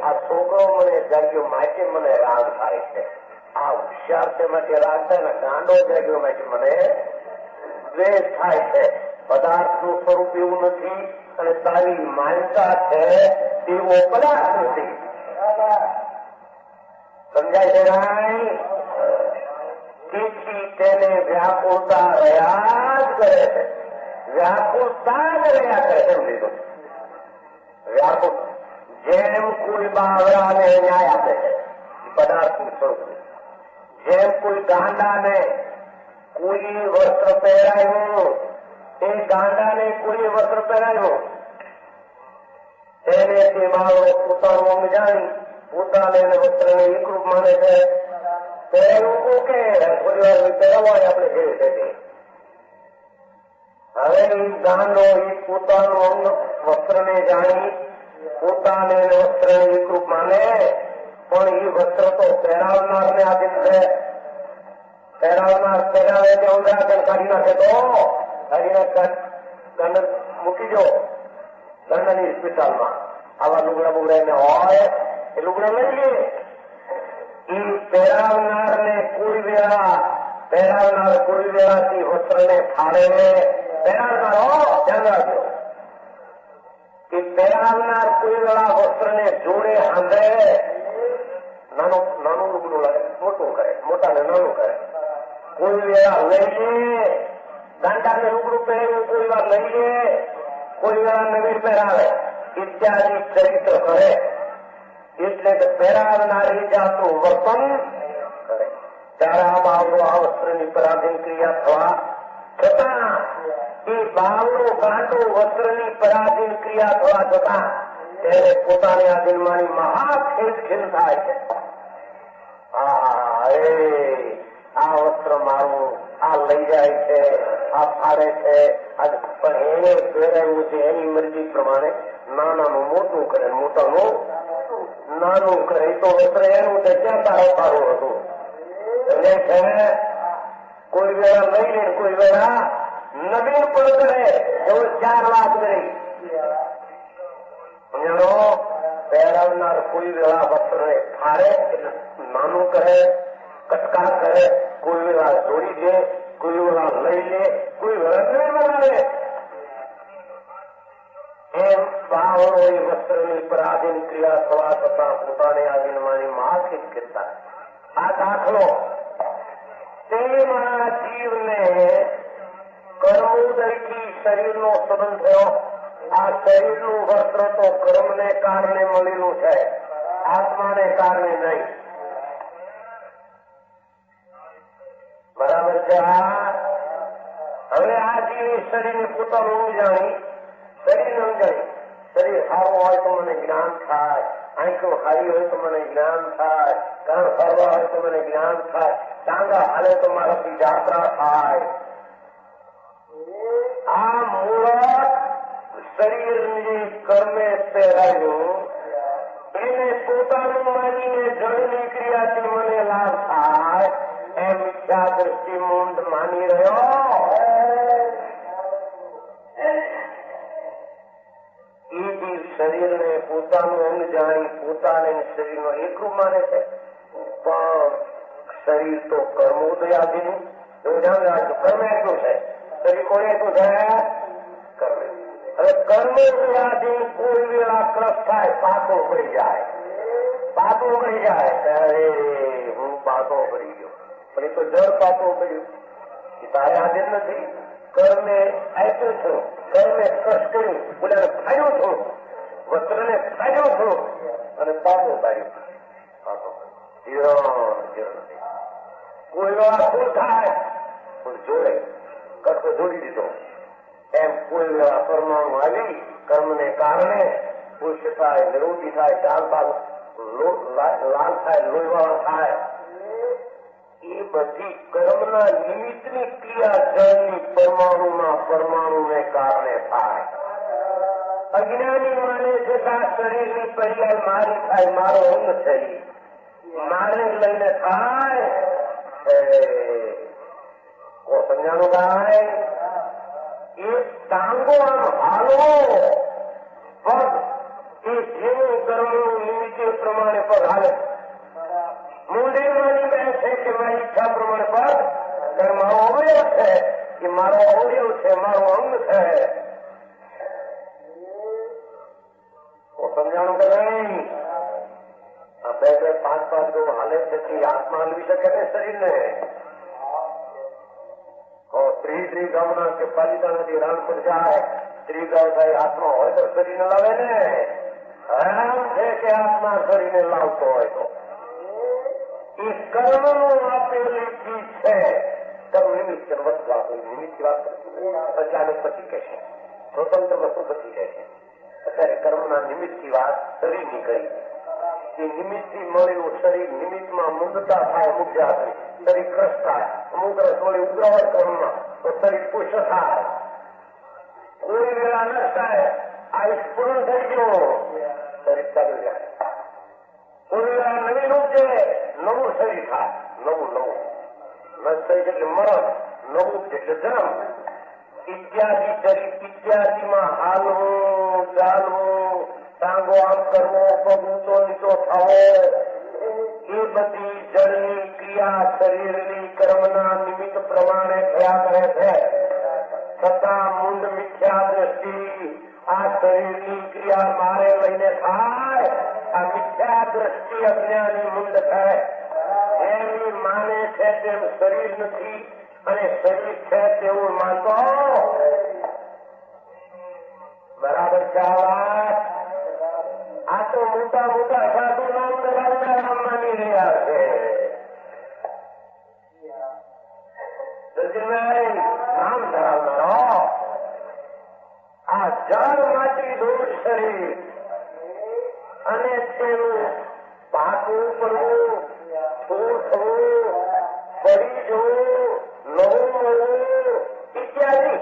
આ છોકરો મને જાગ્યો માટે મને રાગ થાય છે. આ હોશિયાર છે માટે રાગ થાય ને ગાંડો જાગ્યો માટે મને દ્વેષ થાય છે. પદાર્થનું સ્વરૂપ એવું નથી અને તારી માન્યતા છે તેવો પદાર્થ નથી. સમજાય છે ભાઈ? તેથી તેને વ્યાકુળતા રહ્યા જ કરે છે. વ્યાકુળતા જ રહ્યા કરે એમ લીધું. વ્યાકુળ જેમ કોઈ બાવરાને ન્યાય આપે છે પદાર્થનું સ્વરૂપ. જેમ કોઈ ગાંડાને કોઈ વસ્ત્ર પહેરાયું એ ગાંડાને કોઈ વસ્ત્ર પહેરાયું તેને તે બાળો પોતાનું અંગ જાણી પોતાને વસ્ત્રને એકરૂપ માને છે. પહેરવું કે થોડી વાર પહેરવાની આપણે જેવી થતી. હવે એ ગાંડો એ પોતાનું અંગ વસ્ત્રને જાણી પોતાને વસ્ત્રને એકરૂપ માને પણ એ વસ્ત્ર તો પહેરાવનારને આધીન છે. પહેરાવે ત્યાં ઉદાહરણ કાઢી નાખે તો કાઢીને મૂકી દો દંડની હોસ્પિટલમાં. આવા લુગડા બુગડા એને હોય એ લુગડા લઈ લે. એ પહેરાવનારને કોઈ વેળાથી વસ્ત્રને ફાળે. પહેરાવનારો ધ્યાન રાખજો કે પહેરાવનાર કોઈ વેળા વસ્ત્રને જોડે હાંધે. નાનું લુગડું લાગે મોટું કરે, મોટાને નાનું કરે. કોઈ વેળા લઈ લે. દાંડાને લુગડું પહેર્યું કોઈ વાર લઈ લે, કોઈ વેળા નવીન પહેરાવે ઇત્યાદિ ચરિત્ર કરે. એટલે કે પહેરાવનારી જાતનું વર્તન કરે. ત્યારે આ બાવડો આ વસ્ત્રની પરાધીન ક્રિયા થવા છતાં એ બાવડો ગાંડો વસ્ત્રની પરાધીન ક્રિયા થવા છતાં તેને પોતાની આધીનમાંની મહાખેલ થાય છે. આ વસ્ત્ર મારું, આ લઈ જાય છે, આ ફાડે છે. પણ એને પહેરાયું છે એની મરજી પ્રમાણે નાનાનું મોટું કરે, મોટાનું નાનું કરે. તો વસ્ત્ર એનું છે ક્યાં સારું હતું. એટલે છે કોઈ વેળા લઈ લે, કોઈ વેળા નવીન પણ કરે. એવું 4 વાત કરી. પહેરાવનાર કોઈ વેળા વસ્ત્રને ફાડે એટલે નાનું કરે, કટકા કરે. કોઈ વેળા જોડી દે, કોઈ વેળા લઈ લે, કોઈ વેળા નવીન બનાવે. એમ બાવળો એ વસ્ત્રની પરાધીન ક્રિયા થવા છતાં પોતાને આધીનમાંની મહાખેલ કરતા. આ દાખલો તેમાં જીવને કર્મોદયથી શરીરનો સંબંધ થયો. આ શરીરનું વસ્ત્ર તો કર્મને કારણે મળેલું છે, આત્માને કારણે નહીં. બરાબર છે. હવે આ જીવે શરીરને પોતાનું જાણી, શરીર સમજાય. શરીર સારું હોય તો મને જ્ઞાન થાય, આંખો સારી હોય તો મને જ્ઞાન થાય, કાન ફરવા હોય તો મને જ્ઞાન થાય, ટાંગા હાલે તો મારાથી યાત્રા થાય. આ મૂળ શરીરને કર્મે પહેરાયું એને પોતાનું માનીને જળની ક્રિયાથી મને લાભ થાય એમ મિથ્યા દ્રષ્ટિ મૂંડ માની રહ્યો. એ જીવ શરીરને પોતાનું અંગ જાણી પોતાને શરીરનો એકરૂપ માને છે. પણ શરીર તો કર્મોદયાધીન. એવું ધ્યાન રાખજો. કર્મ એટલું છે, શરીર કોને એટલું છે? કર્મ. હવે કર્મોદયાધીન કોઈ વેળા ક્રશ થાય, પાતો પડી જાય. પાતો પડી જાય. અરે હું પાતો પડી ગયો, પણ એ તો જળ પાતો પડ્યું. એ તારે આધીન નથી. કર્મે આપ્યું છું, કર્મે ક્રશ કર્યું, બોલે ફાડ્યું છું, વસ્ત્રને ફાડ્યું છું અને પાતો પાડ્યું. કોઈ વેળા શું થાય? જોડે કટકો જોડી દીધો. એમ કોઈ વેળા પરમાણુ આવી કર્મને કારણે પુરુષ થાય, નિરોગી થાય, ચાલ લાલ થાય, લોહીવાળો થાય. એ બધી કર્મના નિમિત્તની ક્રિયા જળની પરમાણુને કારણે થાય. અજ્ઞાની માને છે કે આ શરીરની પર્યાય મારી થાય, મારો અંગ છે, મારે લઈને થાય. સમજાણું કાંઈ? એ ટાંગો આમ હાલો પગ એ જેવું કર્મનું નિમિત્તે પ્રમાણે પગ હાલે. મૂંઢેરવાની કહે છે કે મારી ઈચ્છા પ્રમાણે પગ મારો અવયવ છે, એ મારો અવયવ છે, મારો અંગ છે. સમજાણું કે નહીં? આ 2-2, 5-5 જો હાલે છે તે આત્મા હલવી શકે ને શરીરને. સ્ત્રી ગામના કે પાલિતા નદી રાન પર જાય, સ્ત્રી ગામ થાય, આત્મા હોય તો શરીરને લાવે ને. એમ છે કે આત્મા શરીરને લાવતો હોય તો એ કર્મનું આપેલી ચીજ છે. કર્મ નિમિત્ત વસ્તુ આપેલી નિમિત્ત વાત અચાનક પછી કહેશે, સ્વતંત્ર વસ્તુ પછી કહેશે. અત્યારે કર્મના નિમિત્તની વાત શરીરની કરી. એ નિમિત્તથી મળેલું શરીર નિમિત્તમાં મુગ્ધતા થાય, અમુક જાતની શરીર ક્રશ થાય, અમુક રસ વડે ઉગ્રવટ કર્મમાં તો શરીર પુષ્ટ થાય. કોઈ વેળા ન થાય, આયુષ પૂર્ણ થઈ ગયો, શરીર ચાલુ જાય. કોઈ વેળા નવીન ઉપજે, નવું શરીર થાય, નવું નષ્ટ થઈ એટલે મરણ, નવું એટલે જન્મ. ઇત્યાદિમાં હાલવું, ચાલવું, ટાંગો આમ કરવો, પગ ઊંચો નીચો થવો, એ બધી જળની ક્રિયા શરીરની કર્મના નિમિત્ત પ્રમાણે થયા કરે છે. છતાં મૂંડ મિથ્યા દ્રષ્ટિ આ શરીરની ક્રિયા મારે લઈને થાય. આ મિથ્યા દ્રષ્ટિ અજ્ઞાની મૂંડ થાય. એની માને છે તેમ શરીર નથી અને શરીર છે તેવું માનતો. બરાબર છે? આ તો મોટા મોટા સાધુ નામ ધરાવનારા માની રહ્યા છે. નામ ધરાવનારો આ જળ માટી દૂર શરીર અને તેનું પાકું પડવું, થોડું થવું, પડી જવું, નવું મળવું ઇત્યાદિ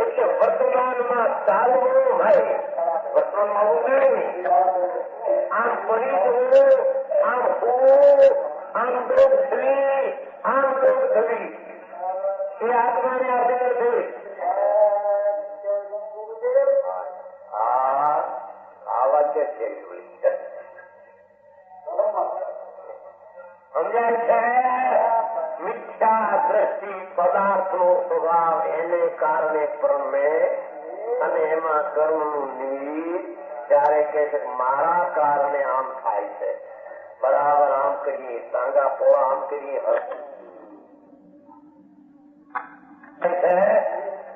એટલે વર્તમાનમાં ચાલવું ભાઈ, વર્તમાનમાં આવું નહીં. આમ પડી જવું, આમ હોવું, આમ દોષ થવી, આમ દોષ થવી એ આત્માને આધીન નથી. આ વાક્ય છે સમજાય છે. મિથ્યા દ્રષ્ટિ પદાર્થનો સ્વભાવ એને કારણે પ્રમે અને એમાં કર્મનું નિમિત્ત. ત્યારે કે છે મારા કારણે આમ થાય છે, બરાબર આમ કરીએ, ટાંગા પોળા આમ કરીએ,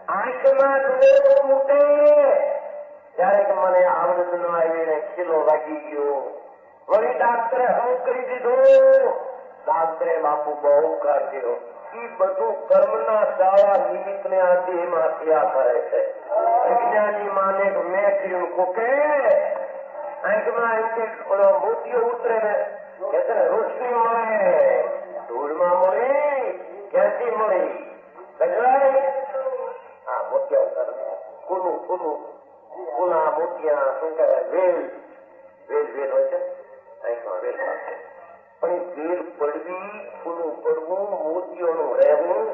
આંખમાં દોષ મૂકે ત્યારે કે મને આવડત ન આવીને ખીલો વાગી ગયો, વળી ડાક્ટરે હમ કરી દીધું, ડાક્ટરે બાપુ બહુ કાઢ્યો. એ બધું કર્મના દાવા નિમિત્તને આ દેહમાં થયા કરે છે. વિજ્ઞાની માને મેં કર્યું કોકે આંખમાં એમ કે મોતીઓ ઉતરે ને કે છે રોશની મળે, ધૂળમાં મળી, ક્યાંથી મળી? હા મોતિયા ઉતર, ખુલ્લું ખુલ્લું ખુલ્લા મોતિયા શું કહેવાય, વેલ વેલ વેલ હોય છે આંખમાં વેલ પાસે. પણ એ વેલ પડવી, ખુલ્લું પડવું, મોતિયોનું રહેવું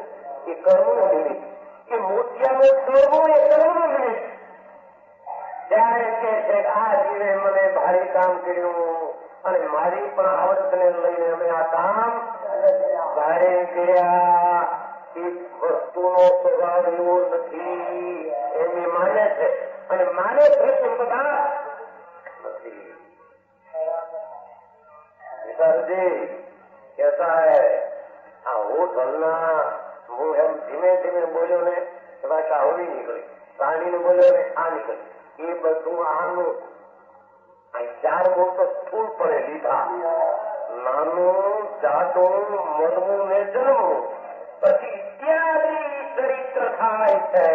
એ કર્મનું નિમિત્ત. એ મોતિયાનું છોડવું એ કર્મનું નિમિત્ત. ત્યારે કે છે આ જીવે મને ભારે કામ કર્યું અને મારી પણ આવડતને લઈને અમે આ કામ ભારે કર્યા. એક વસ્તુનો સ્વભાવ એવો નથી એની માને છે અને માને છે તે બધા નથી. વિશાલજી કેસા હૈ આ હું ચલના, હું એમ ધીમે ધીમે બોલ્યો ને ભાષા હોવી નીકળી, પ્રાણીને બોલ્યો ને આ નીકળી. એ બધું આનું ચાર મોટો સ્થૂળ પડે લીધા, નાનું જાડું મરવું ને જન્મવું, પછી ઇત્યાદિ ચરિત્ર થાય છે.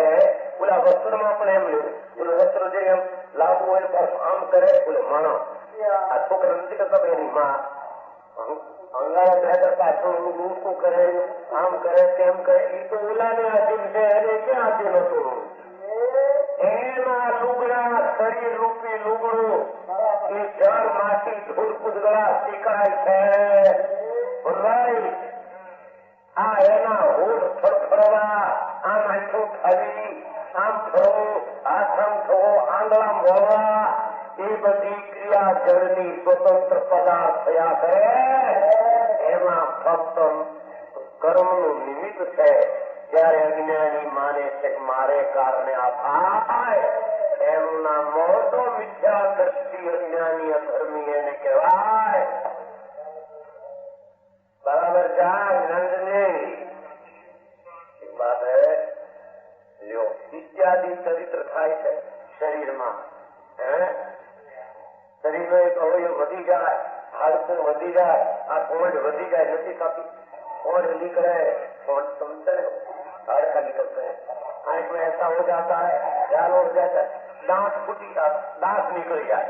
ઓલા વસ્ત્રમાં પણ એમ લેવું, ઓલું વસ્ત્ર જે એમ લાવવું હોય તો આમ કરે, ઓલે માણસ આ છોકરા નથી કરતા એની માં અંગારા બે કરતા શું કરે, આમ કરે તેમ કરે. એ તો ઓલાને આધીન છે, એને ક્યાં આધીન હતું? એના લુગડા શરીર રૂપી લુગડું એ જળ માંથી ધૂળ કુદગળા શીખાય છે. આ એના હોઠ ફરફરવા, આમ આંખું ખાવી, આમ થવું, આથમ થવો, આંગળા મોવા, એ બધી ક્રિયા જળની સ્વતંત્ર પદાર્થ થયા કરે. એમાં ફક્ત કર્મનું નિમિત્ત છે. ત્યારે અજ્ઞાની માને છે કે મારે કારણે આ થાય, એનું નામ મોટો મિથ્યા દ્રષ્ટિ અજ્ઞાની અધર્મી એને કહેવાય. બરાબર જા નંદની એક વાત હે લ્યો. ઇત્યાદિ ચરિત્ર થાય છે શરીરમાં. શરીરનો એક અવયવ વધી જાય, હાડકું વધી જાય, આ કોડ વધી જાય, નથી થતી, कोड निकले कोड सुनते हाड़का निकलते हैं, आंख में ऐसा हो जाता है, ख्याल हो जाता है, दांत फूटी का दांत निकल जाए,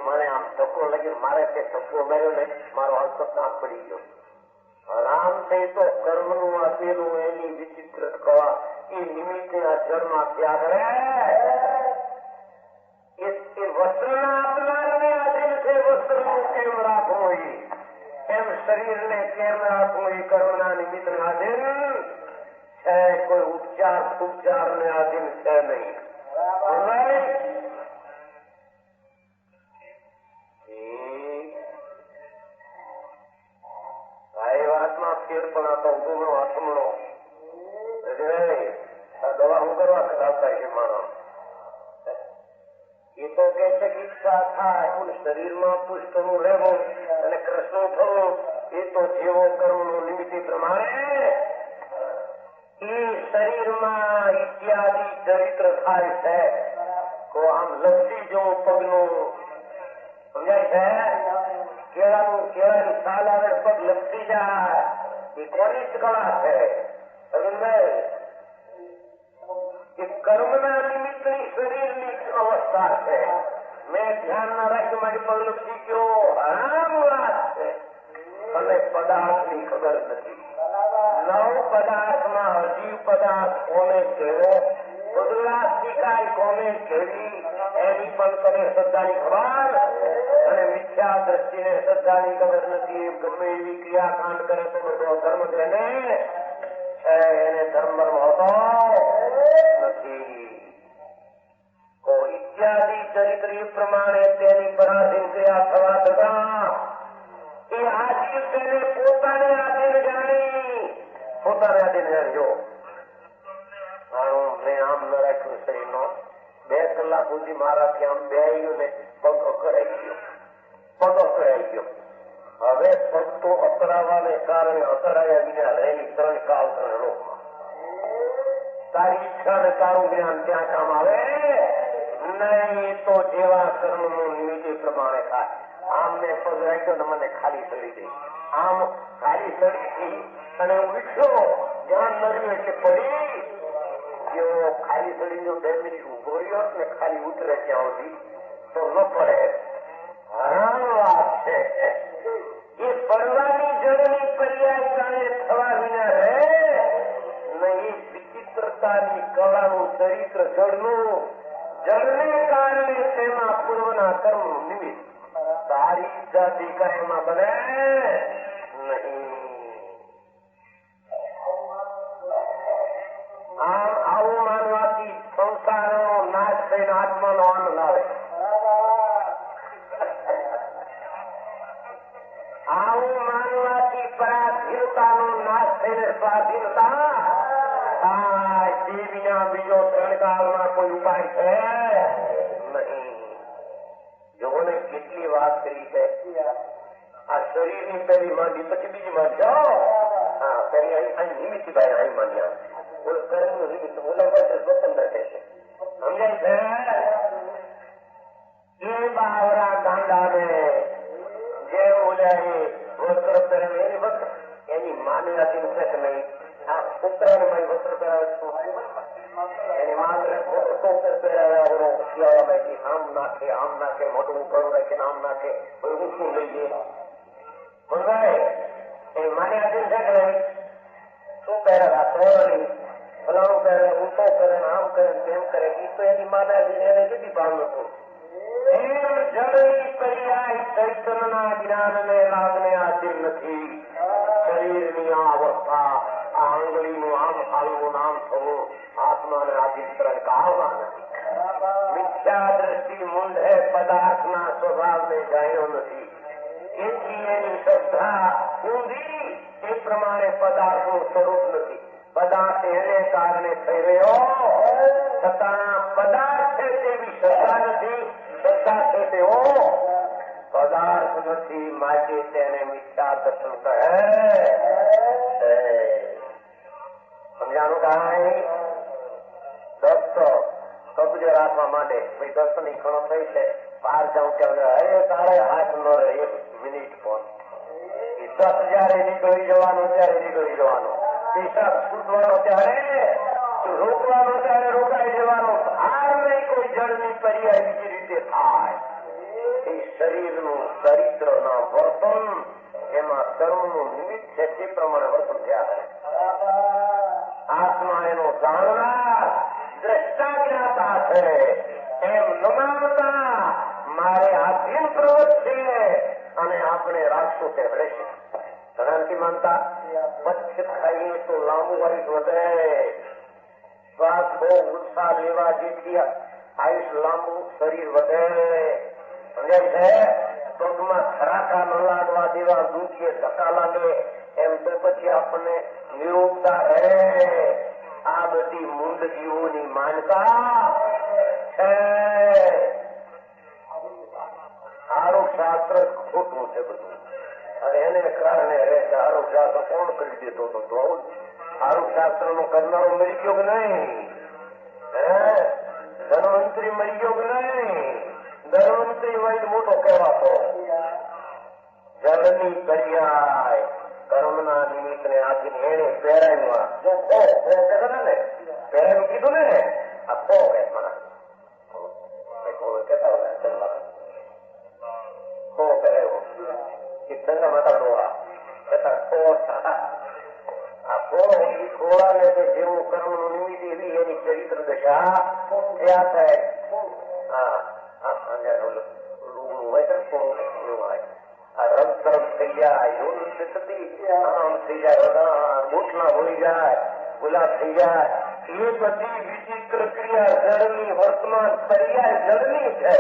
મને આમ ધક્કો લાગ્યો, મારે તે ધક્કો માર્યો ને મારો હાથ દાંત પડી ગયો. રામ છે તો કર્મનું આપેલું એની વિચિત્ર કળા એ નિમિત્તે આ જન્મ ત્યાગ રે એ વસ્ત્રના અપમાનને આધીન છે. વસ્ત્રનું કેમ રાખવું એમ શરીરને કેમ રાખવું એ કર્મના નિમિત્તને આધીન છે, કોઈ ઉપચારને આધીન છે નહીં. આ વાતમાં ફેર પણ આતો ઉગમણો આઠમણો આ દવા હું કરવા ખરાબ થાય છે માણસ. એ તો કે છે કે ઈચ્છા થાય પણ શરીરમાં પુષ્ટનું રહેવું અને કૃષ્ણ થવું એ તો જેવો કર્મનું નિમિત્ત પ્રમાણે એ શરીરમાં ઇત્યાદિ ચરિત્ર થાય છે. તો આમ લપસી જવું પગનું સમજાય છે, કેળાની સાલ આવે પગ લપસી જાય એ કોની જ કળા છે અરવિંદભાઈ? એ કર્મના નિમિત્તની શરીરની અવસ્થા છે. મેં ધ્યાન ના રાખ્યું મારી પગ લપસી ગયો, આરામ વાત છે. અને પદાર્થની ખબર નથી. નવ પદાર્થમાં અજીવ પદાર્થ કોને કેવો, કુદરત શિકાય કોને કેવી એની પણ તને શ્રદ્ધાની ખબર, અને મિથ્યા દ્રષ્ટિને શ્રદ્ધાની ખબર નથી. ગમે એવી ક્રિયાકાંડ કરે તો બધો ધર્મ તેને એને ધર્મ હોતો નથી. તો ઇત્યાદિ ચરિત્ર પ્રમાણે તેની પરાધીન ક્રિયા થવા છતાં એ આજીવ તેને પોતાને આધીન જાણી, પોતાને આધીન જાણજો. મેં આમ ન રાખ્યું શરીરનો 2 કલાક સુધી મારાથી આમ બે ગયો ને પગ અકળાઈ ગયો. હવે પગ તો અકળાવાને કારણે અકળાયા વિના રહી 3 કાળ 3 લોકમાં. તારી ઈચ્છા ને તારું જ્ઞાન ત્યાં કામ આવે નહીં. તો જેવા કર્મનું નિમિત્ત પ્રમાણે થાય. આમ મેં પગ રાખ્યો ને મને ખાલી સડી ગઈ. આમ ખાલી સડી અને હું ઉઠ્યો, ધ્યાન ન રહ્યું એટલે પડી ગયો. ખાલી સડી જો 2 મિનિટ ઉભો રહ્યો ને ખાલી ઉતરે ત્યાં સુધી તો ન પડે. વાત છે એ પડવાની જળની પર્યાય કારણે થવા વિના રહે નહીં. વિચિત્રતાની કળાનું ચરિત્ર જળને કારણે તેમાં પૂર્વના કર્મનું નિમિત્ત. તારી જાતિ કાયમાં બને નહીં. આમ આવું માનવાથી સંસારનો નાશ થઈને આત્માનો આનંદ આવે. આવું માનવાથી પરાધીનતાનો નાશ થઈને સ્વાધીનતા થાય. તે વિના બીજો 3 કાળમાં કોઈ ઉપાય છે નહીં. જોને કેટલી વાત કરી છે. આ શરીરની પહેલી માંડી પછી બીજી માંડી. હા, પહેલી અહીં નિમિત્ત ભાઈ અહીં માંડ્યા. બોલો કર્મનું નિમિત્ત બોલા પાસે સ્વતંત્ર છે. સમજાય છે? એ બાવરા ગાંડાને જે બોલ્યા વસ્ત્ર પહેરે એની વસ્ત્ર એની માની હતી છે કે નહીં? આ પુત્રને મારી વસ્ત્ર પહેરાવે એની માને પહેરાવ્યા આમ નાખે મોટું ઉપર નાખે આમ નાખે બધું શું લઈ જાય બોલાય એની માની હતી છે કે નહીં? શું પહેરા સોની ફલાણું પહેરે ઊંટો કરે આમ કરે તેમ કરે એ તો એની માને એને કેટલી ભાવ હતું. જળની પર્યાય ચૈતન્યના જ્ઞાનને લાગને આધીન નથી. શરીરની આ અવસ્થા, આ આંગળીનું આમ હાલવું આમ થવું આત્માને આધીન આવવા નથી. મિથ્યા દ્રષ્ટિ મૂંઢે પદાર્થના સ્વભાવને જાણ્યો નથી. એથી એની શ્રદ્ધા ઊંધી એ પ્રમાણે પદાર્થનું સ્વરૂપ નથી. પદાર્થ એને કારણે થઈ રહ્યો છતાં પદાર્થ છે તેવી શ્રદ્ધા નથી. શ્રદ્ધા છે તેવો પદાર્થ નથી. માટે તેને મિથ્યા દર્શન કહે. સમજાણું કાંઈ? કબજે રાખવા માટે ભાઈ દર્શન ની ઘણો થઈ છે. બહાર જાઉં ત્યારે અરે તારે હાથ ન રહે 1 મિનિટ પણ. 10 જયારે નીકળી જવાનું ત્યારે નીકળી જવાનું. પેશાબ છૂટવાનો ત્યારે રોકવાનો ત્યારે રોકાઈ જવાનો. હાર નહીં કોઈ જળની પર્યાય બીજી રીતે થાય. એ શરીરનું ચરિત્ર ના વર્તન એમાં કર્મનું નિમિત્ત છે તે પ્રમાણે વર્તન થયા. આત્મા એનો જાણનાર દ્રષ્ટા જ્ઞાતા છે એમ ન માનતા મારે આધીન પ્રવૃત્તિ છે અને આપણે રાખશું તે રહેશે. ઘણા નથી માનતા. મચ્છ ખાઈએ તો લાંબુ વર્ષ વધે, શ્વાસ બહુ ઉત્સાહ લેવા જેથી આયુષ લાંબુ, શરીર વધે. સમજાય છે? પગમાં ખરાકા ન લાગવા દેવા, દુખીએ ધક્કા લાગે એમ તો પછી આપણને નિરોગતા રહે. આ બધી મૂંડ જીવોની માનતા છે. આરોગ્ય શાસ્ત્ર ખોટું છે બધું, અને એને કારણે આરોગ્ય શાસ્ત્ર કોણ કરી દેતો હતો? આરોગ્ય શાસ્ત્ર નો કરનારો મરી ગયો કે નહીં? ધનવંતરી મરી ગયો કે નહીં? ધનવંતરી વૈદ મોટો કહેવાતો. જલની પર્યાય કર્મના નિમિત્ત ને આપીને એને પહેરાવ્યું. જો ને પહેરાવ્યું કીધું ને, આ ખો કે મને કેતા ખો પહેરાવ્યો એ ચંગા માતા ડોળા કહેતા ખો. આ ખો એ ખોળા ને જેવું કર્મ નું નિમિત્ત એવી એની ચરિત્ર દશા ત્યાં થાય. રંગ તરફ થઈ જાય, આમ થઈ જાય, ગોઠલા હોઈ જાય, ગુલાબ થઈ જાય. એ બધી વિચિત્ર ક્રિયા જળની વર્તમાન પર્યાય જળની છે.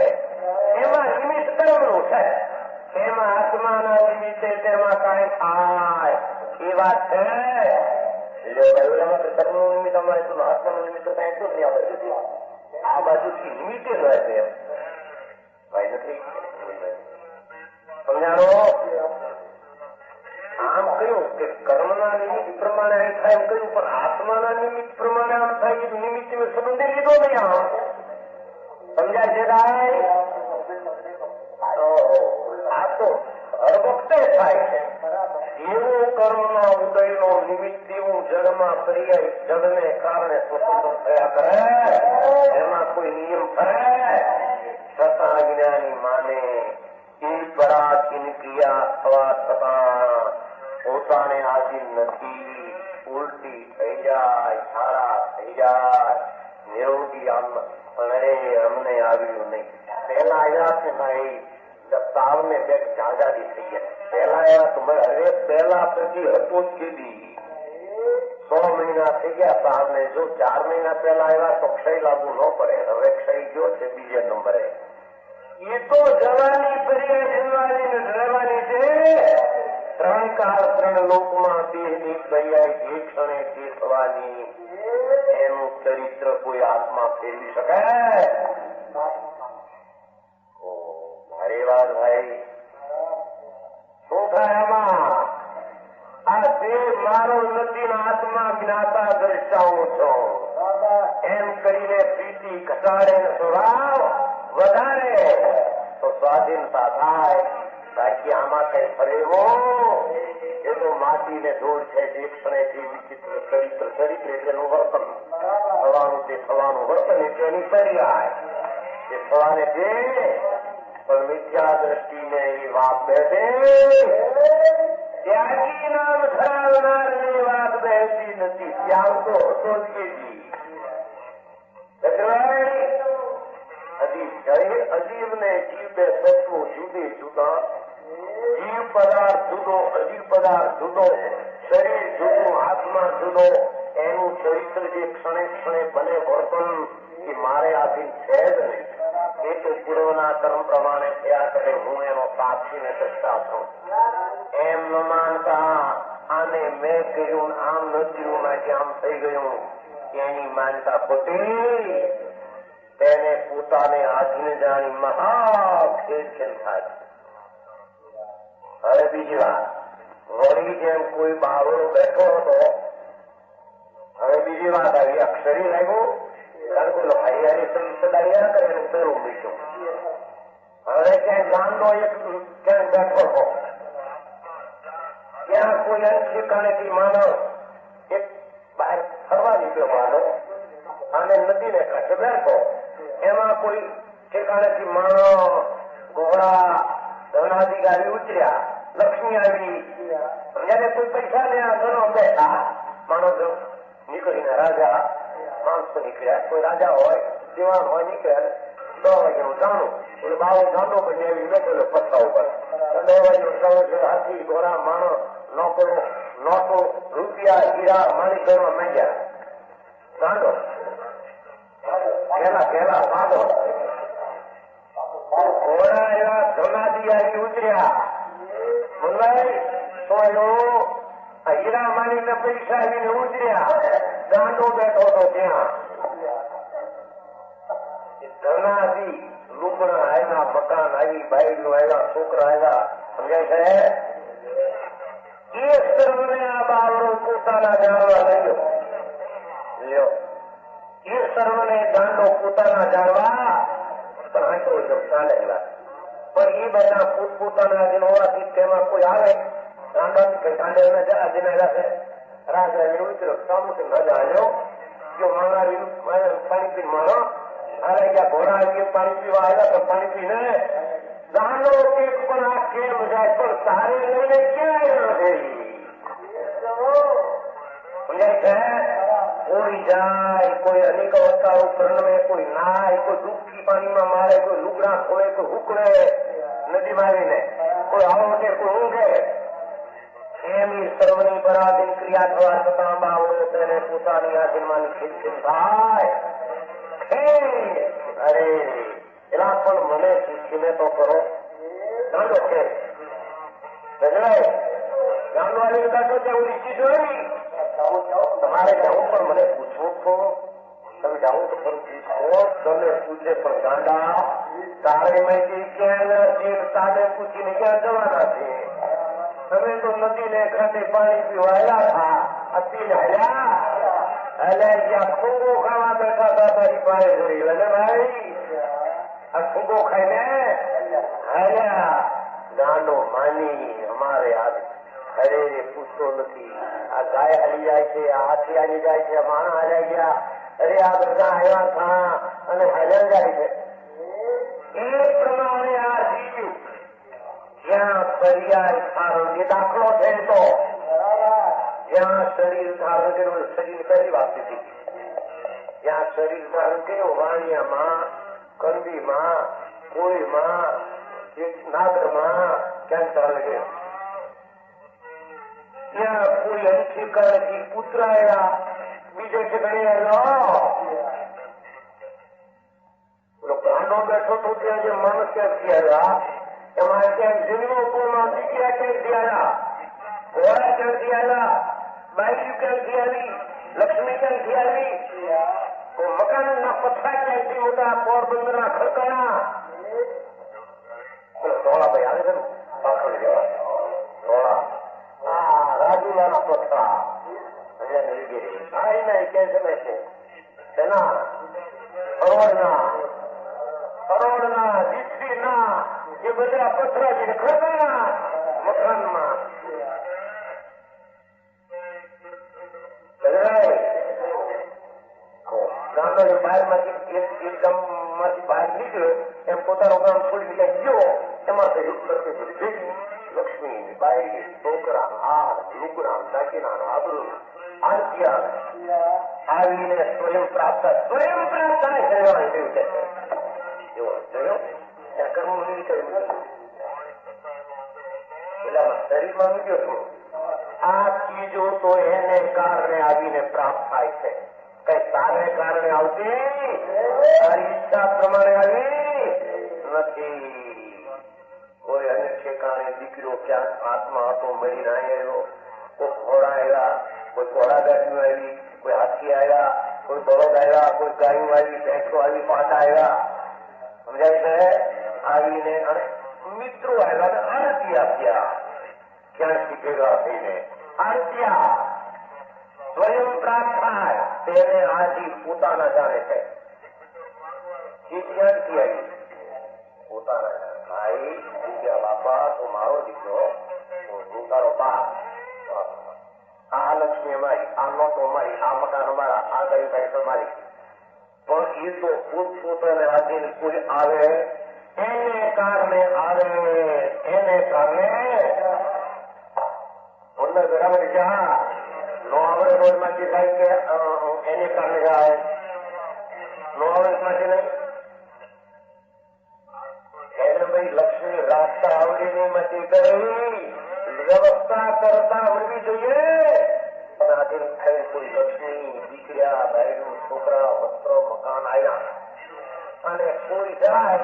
એમાં નિમિત્ત કર્મનું છે. એમાં આત્માના નિમિત્તે તેમાં કાંઈ થાય એ વાત છે. કર્મનું નિમિત્ત અમારે આત્માનું નિમિત્ત કઈ શું નહીં આવે. આ બાજુથી નિમિત્તે રહે છે ભાઈ નથી સમજાણો. આમ કહ્યું કે કર્મના નિમિત્ત પ્રમાણે એમ થાય એમ કહ્યું, પણ આત્માના નિમિત્ત પ્રમાણે આમ થાય એ નિમિત્ત સંબંધે લીધો નહીં. આમ સમજાય છે ભાઈ? આ તો હર વખતે થાય છે. એવું કર્મના ઉદયનો નિમિત્ત એવું જળમાં પર્યાય જળને કારણે સ્વતંત્ર થયા કરે, એમાં કોઈ નિયમ કરે છતાં અજ્ઞાની માને એ પરાધીન ક્રિયા થવા છતાં પોતાને આધીન નથી, ઉલટી થઈ જાય, સારા થઈ જાય, નિરોગી આમ. પણ અરે અમને આવ્યું નહીં. પહેલા આવ્યા છે ભાઈ તાવને બે આઝાદી થઈ ગયા. પહેલા આવ્યા તો હવે પહેલા પછી હતો જ કીધી 100 મહિના થઈ ગયા તાવને. જો 4 મહિના પહેલા આવ્યા તો ક્ષય લાગુ ન પડે. હવે ક્ષય ગયો છે બીજે નંબરે. એ તો જવાની પર્યાય જન્માની ને રહેવાની છે. 3 કાળ 3 લોકમાં દેહની પર્યાય જે ક્ષણે જે થવાની, એનું ચરિત્ર કોઈ આત્મા ફેરવી શકે? મારી વાત ભાઈ શું થાય આમાં? આ દેહ મારો નથી, આત્મા જ્ઞાતા દર્શાવું છું એમ કરીને પ્રીતિ ઘટાડે, સ્વભાવ વધારે તો સ્વાધીનતા થાય. બાકી આમાં કઈ ફરેવો એ તો માટી ને ધૂળ છે. જે ક્ષણે જે વિચિત્ર ચરિત્ર તેનું વર્તન થવાનું, તે થવાનું વર્તન એટલે એની પર્યાય એ થવાને છે. પણ મિથ્યા દ્રષ્ટિને એ વાત બેસે, ત્યાગી નામ ધરાવનાર ની વાત બેસતી નથી. ત્યાગ તો હતો જ કે અજીબ ને જીવ બે તત્વો જુદે જુદા. જીવ પદાર્થ જુદો, અજીવ પદાર્થ જુદો, શરીર જુદું, આત્મા જુદો. એનું ચરિત્ર જે ક્ષણે ક્ષણે બને વર્તન એ મારે આધીન છે જ નહીં. એ તો પૂર્વના કર્મ પ્રમાણે થયા કરે. હું એનો સાક્ષી ને દ્રષ્ટા છું એમ ન માનતા આને મેં કર્યું, આમ ન કર્યું, નાખી આમ થઈ ગયું, એની માનતા ખોટી. તેને પોતાને આધીન જાણી મહા ખેલ થાય. હવે બીજી વાત, વળી જેમ કોઈ બાવળો બેઠો હતો, હવે બીજી વાત આવી. અક્ષરી લાગ્યું કારણ કે હરિયાળી સદાયા કરે ને પેલું બીજું. હવે ક્યાંય ગાંડો એક ક્યાંય બેઠો હતો, ત્યાં કોઈ અંત ઠેકાણેથી માનવ એક બહાર ફરવા નીકળ્યો માનવ અને નદીને કાંઠે બેઠો. એમાં કોઈ ઠેકાણેથી માણસ, ઘોડા, ધનાદી ગાડી ઉતર્યા, લક્ષ્મી આવી. જયારે કોઈ પૈસા ને ઘણો બેઠા માણસ નીકળીને રાજા માણસો નીકળ્યા. કોઈ રાજા હોય, દિવાન હોય, નીકળ્યા 10 વાગ્યાનું જાણું એટલે 12 ગાંડો બની આવી બેઠેલો પથરા ઉપર. 10 વાગ્યાનું જાણું છે. હાથી, ઘોડા, માણસ નોટો રૂપિયા હીરા મારી ઘરમાં માંગ્યા ગાંડો પેલા બાંધો ઘોડા એવા ધોનાથી આવી ઉતર્યા બોલાય તો હીરા મારીને પૈસા આવીને ઉતર્યા ગાંડો બેઠો હતો ત્યાં ધનાથી લુગડા આવ્યા મકાન આવી બાઈડો આવ્યા છોકરા આવ્યા સમજાય છે એ સર્વને આ બાવડો પોતાના જાણવા લઈ એ સર્વને ગાંડો પોતાના જાણવા ચાલેલા પણ એ બધા પોતપોતાના દિન હોવાથી તેમાં કોઈ આવે ગાંડા જનેલા છે રાજા ઉતર્યો સામું મજા આવ્યો જો મારા પાણી પી મારો અરે ગયા ઘોડા આવી પાણી પીવા આવ્યા તો પાણી પીને ગાંડો કેક પણ આ કેમ જાય પણ તારે લઈને ક્યાં આવ્યો છે કોઈ જાય કોઈ અનેક અવતારો પ્રણવે કોઈ નાય કોઈ ડૂબકી પાણીમાં મારે કોઈ લુગડા ખોલે કોઈ ઉકળે નદીમાં આવીને કોઈ આવો કોઈ ઊંઘે એમની સર્વની પરાધીન ક્રિયા થવા છતાં બાવડો તેને પોતાની આધીનમાંની ખીલખીલ થાય અરે એલા પણ મને ખીલખીલે તો કરો ગાંડો છે રજડાય ગાંડો આવી કાઢો ત્યાં ઉડી જોઈ તમારે જવું પણ મને પૂછવું છો તમે જાઓ તો પણ પૂછો તમને પૂછે પણ ગાંડા તારે મેં ક્યાં નથી તારે પૂછીને ક્યાં જવાના છે તમે તો નદીને કાંઠે પાણી પીવાયા હતા પીને હલ્યા એટલે જ્યાં ફૂંગો ખાવા બેઠા હતા તારી પાસે જોઈ અને ભાઈ આ ફૂંગો ખાઈને હલ્યા ગાંડો માની અમારે આવી અરે પૂછતો નથી આ ગાય હાલી જાય છે આ હાથી હાલી જાય છે માણા હાલ્યા ગયા અરે આ બધા આવ્યા હતા અને હાલ્યા જાય છે એ પ્રમાણે આ જીવ જ્યાં પર્યાય ધારણ એ દાખલો છે તો જ્યાં શરીર ધારણ કર્યું શરીર પહેલી વાત હતી જ્યાં શરીર ધારણ કર્યું વાણિયામાં કંદીમાં કોઈમાં નાગરમાં ક્યાંક ધારણ કર્યું ત્યાં કોઈ અંશી કાળથી પુત્ર આવ્યા બીજે ઠેકાણે આવ્યો ગાંડો બેઠો તો ત્યાં જે માણસ ક્યાંથી આવ્યા એમાં ક્યાંક જન્મોપુરમાં દીકરા ક્યાંથી આવ્યા ઘોડા ક્યાંથી આવ્યા બાઈક ક્યાંથી આવી લક્ષ્મી ક્યાંથી આવી મકાનના પથ્થા ક્યાંથી મોટા પોરબંદરના ખડકાણા ધોળાભાઈ આવે છે ને પાછળ જવા ધોળા રાજુલાના પથ્થા કરોડના જીતના એ બધા પથરા છે ખરા મકાનમાં ગામડાની બહારમાંથી એક ગામમાંથી બહાર નીકળ્યો એમ પોતાનો ગામ છોડી ક્યાંક ગયો એમાં લક્ષ્મી બાઈ છોકરા હાર લુગડા દાકીના આબરૂ આરતી આવીને સ્વયં પ્રાપ્ત થાય જોયું છે ત્યાં કરવું નહીં કર્યું પેલામાં શરીરમાં મૂક્યો છું આ ચીજો તો એને કારણે આવીને પ્રાપ્ત થાય છે કઈ તારે કારણે આવતી તારી ઈચ્છા પ્રમાણે આવી નથી કોઈ અન્ય ઠેકાણે દીકરો ક્યાંક આત્મા હતો મળી ના આવ્યો કોઈ ઘોડા આવ્યા કોઈ ઘોડાગાડીઓ આવી કોઈ હાથી આવ્યા કોઈ બળદ આવ્યા કોઈ ગાયો આવી ભેંસો આવી પાટા આવ્યા સમજાય છે આવીને અને મિત્રો આવ્યા અને આરતી આપ્યા ક્યાંથી ભેગા થઈને આરત્યા સ્વયં પ્રાપ્ત થાય તેને આજી પોતાના જાણે છે એ ક્યાંથી આવી પોતાના ભાઈ દીકરા બાપા તું મારો દીકરો તું તારો બાપ આ લક્ષ્મી અમારી આ નોટો અમારી આ મકાન અમારા આ ગાય ભાઈ અમારી પણ એ તો પોતપોતાને આધીન કોઈ આવે એને કારણે આવે એને કારણે બરાબર જા નો આવડે રોડમાંથી થાય કે એને કારણે જાય નો આવડે માંથી નહીં ભાઈ લક્ષ્મી રાખતા આવડી ની મતી કરી વ્યવસ્થા કરતા વસ્ત્રો મકાન આવ્યા અને કોઈ જાય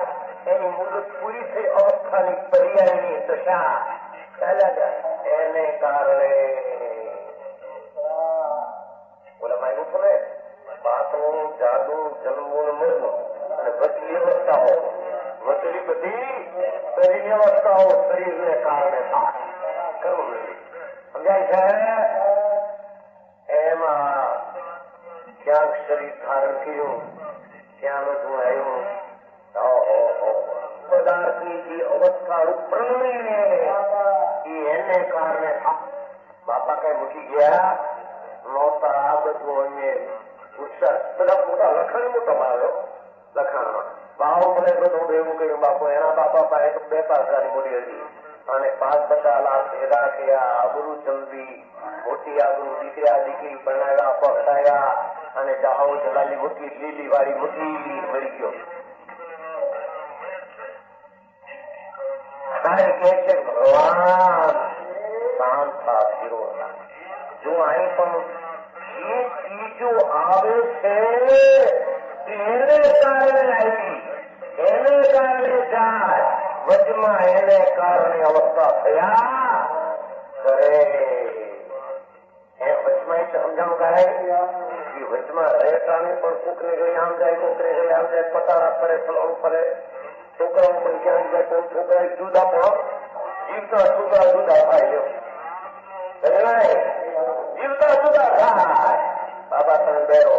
એની મુદત પૂરી થઈ અવસ્થાની પર્યાયની દશા ચાલ્યા જાય એને કારણે બોલે માગ્યું છે ને પાતળું જાડું જન્મવું મરવું અને બદલી અવસ્થાઓ બદલી બધી શરીરની અવસ્થાઓ શરીરને કારણે થાય કરવું સમજાય છે એમાં ક્યાંક શરીર ધારણ કર્યું ક્યાં બધું આવ્યું પદાર્થની જે અવસ્થા પ્રણય એને કારણે બાપા કઈ મૂકી ગયા નહોતા આ બધું અમે ઉત્સાહ બધા મોટા લખાણ મોટો માર્યો લખાણમાં ભાવ મને બધું ભેગું કર્યું બાપુ એના બાપા પાસે 2-5 મોટી હતી અને 5-50 લાખ ભેગા થયા આબરૂ જમવી મોટી આબરૂ દીકરા દીકરી બનાવ્યા પક્ષાયા અને જાહો જલાલી મૂકી લીલી વાળી મૂકી મરી ગયો કે છે ભગવાન શાંત થા ફીરો જો અહીં પણ જે ચીજો આવે છે એને કારણે આવી એને કારણે જાય વચમાં એને કારણે અવસ્થા થયા કરે એ વચમાં સમજાવું કાય એ વચમાં રહેતાને પણ કુકને ગઈ આમ જાય કુકને ગઈ આમ જાય પટારા ફરે ફલાણું ફરે છોકરાઓ પણ ક્યાં જાય કોઈ છોકરા જુદા પણ જીવતા જુદા જુદા થાય જીવતા જુદા થાય બાબા તમે બેરો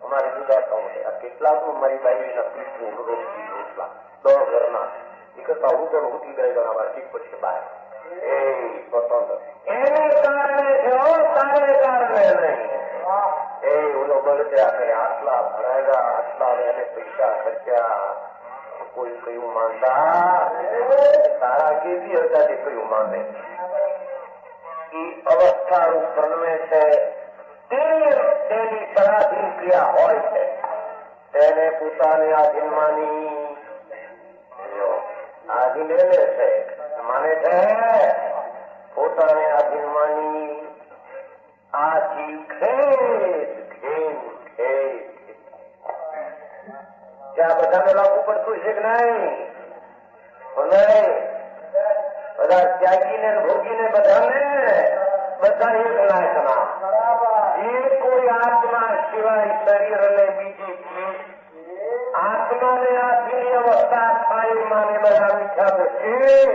અમારે જુદા થવું છે આ કેટલાક મારી બાઈના પીઠની રોટલી રોટલા 10 ઘરના એ કરતા હું તો ઉઠી ગઈ અમારે ઠીક પછી બહાર એ સ્વતંત્ર એને કારણે જો તારે કારણે નહીં એ ઓલો બળત્યા કરે આટલા ભરાયેલા આટલા એને પૈસા ખર્ચ્યા કોઈ કયું માનતા તારા કેવી હતા તે કયું માને એ અવસ્થા રૂપ પ્રણમે છે તેની પરાધીન ક્રિયા હોય છે તેને પોતાને આધીન માની આધીન એને છે માને છે પોતાને આધીન માની આથી ખેત ત્યાં બધાને લાગુ પડતું છે કે નહીં બધા ત્યાગીને ભોગીને બધાને બધા એક નાખના એ કોઈ આત્મા સિવાય શરીર અને બીજી ચીજ આત્માને આથી અવસ્થા થાય માને બધા મીઠા નથી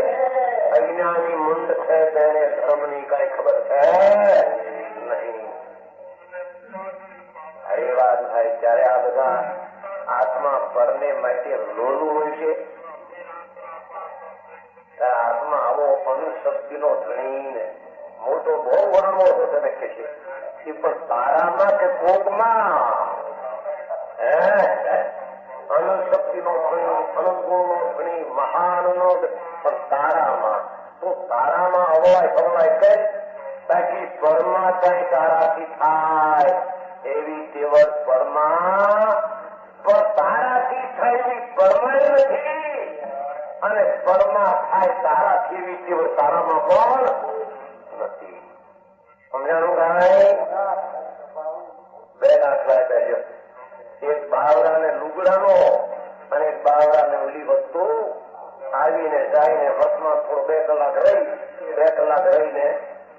અજ્ઞાની મુંડ છે તેને ધર્મની કઈ ખબર છે નહીં એ વાત થાય ત્યારે આ બધા આત્મા પરને માટે લોલું હોય છે આત્મા આવો અનુશક્તિનો ધણી મોટો બહુ વર્ણવો હતો તમે કે છે એ પણ તારામાં કે ભોગમાં અનુશક્તિનો ધણી અનુગુણનો ધણી મહાનનો પણ તારામાં તો તારામાં અવવાય ફરવાય કઈ તાકી પરમાત્મા તારાથી થાય એવી તેવર પરમા પણ તારાથી થયેલી પરમાય નથી અને પરમા થાય તારાથી એવી તેવર તારામાં પણ નથી સમજાણું કાંઈ 2 દાખલા પહેર્યો એક બાવરાને લુગડાનો અને એક બાવરાને ઓલી વસ્તુ આવીને જાયને વસમાં થોડો 2 કલાક રહી 2 કલાક રહીને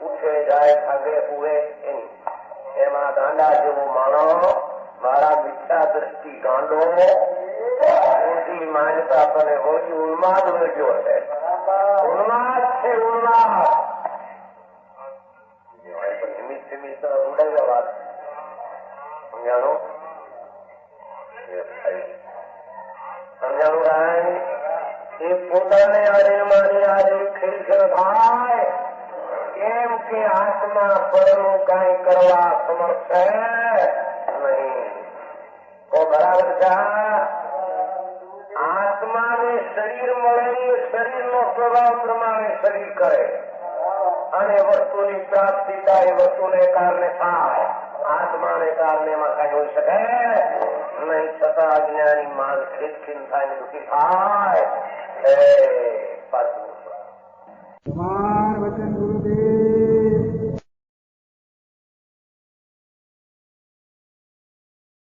ઉઠે જાય ખાગે ઉવે એમાં ગાંડા જેવો માણસ મારા મિથ્યા દ્રષ્ટિ ગાંડો ઊંધી માન્યતા અને હોજી ઉન્માદ વર્ગ્યો છે ઉન્માદ છે ઉન્માદ નિમિત્ત ઉડાવ્યા વાત સમજાણું સમજાણું એ પોતાને આધીનમાંની આજે ખેલખેલ થાય કેમ કે આત્મા પરનું કઈ કરવા સમર્થ છે નહીં તો બરાબર છે આત્માને શરીર મળે શરીરનો સ્વભાવ પ્રમાણે શરીર કરે અને વસ્તુની પ્રાપ્તિ થાય વસ્તુને કારણે થાય આત્માને કારણે એમાં કઈ હોઈ શકે નહીં છતાં અજ્ઞાની માલ ખીન થાય ને દુઃખી થાય પાછું
તમાર વચન ગુરુદેવ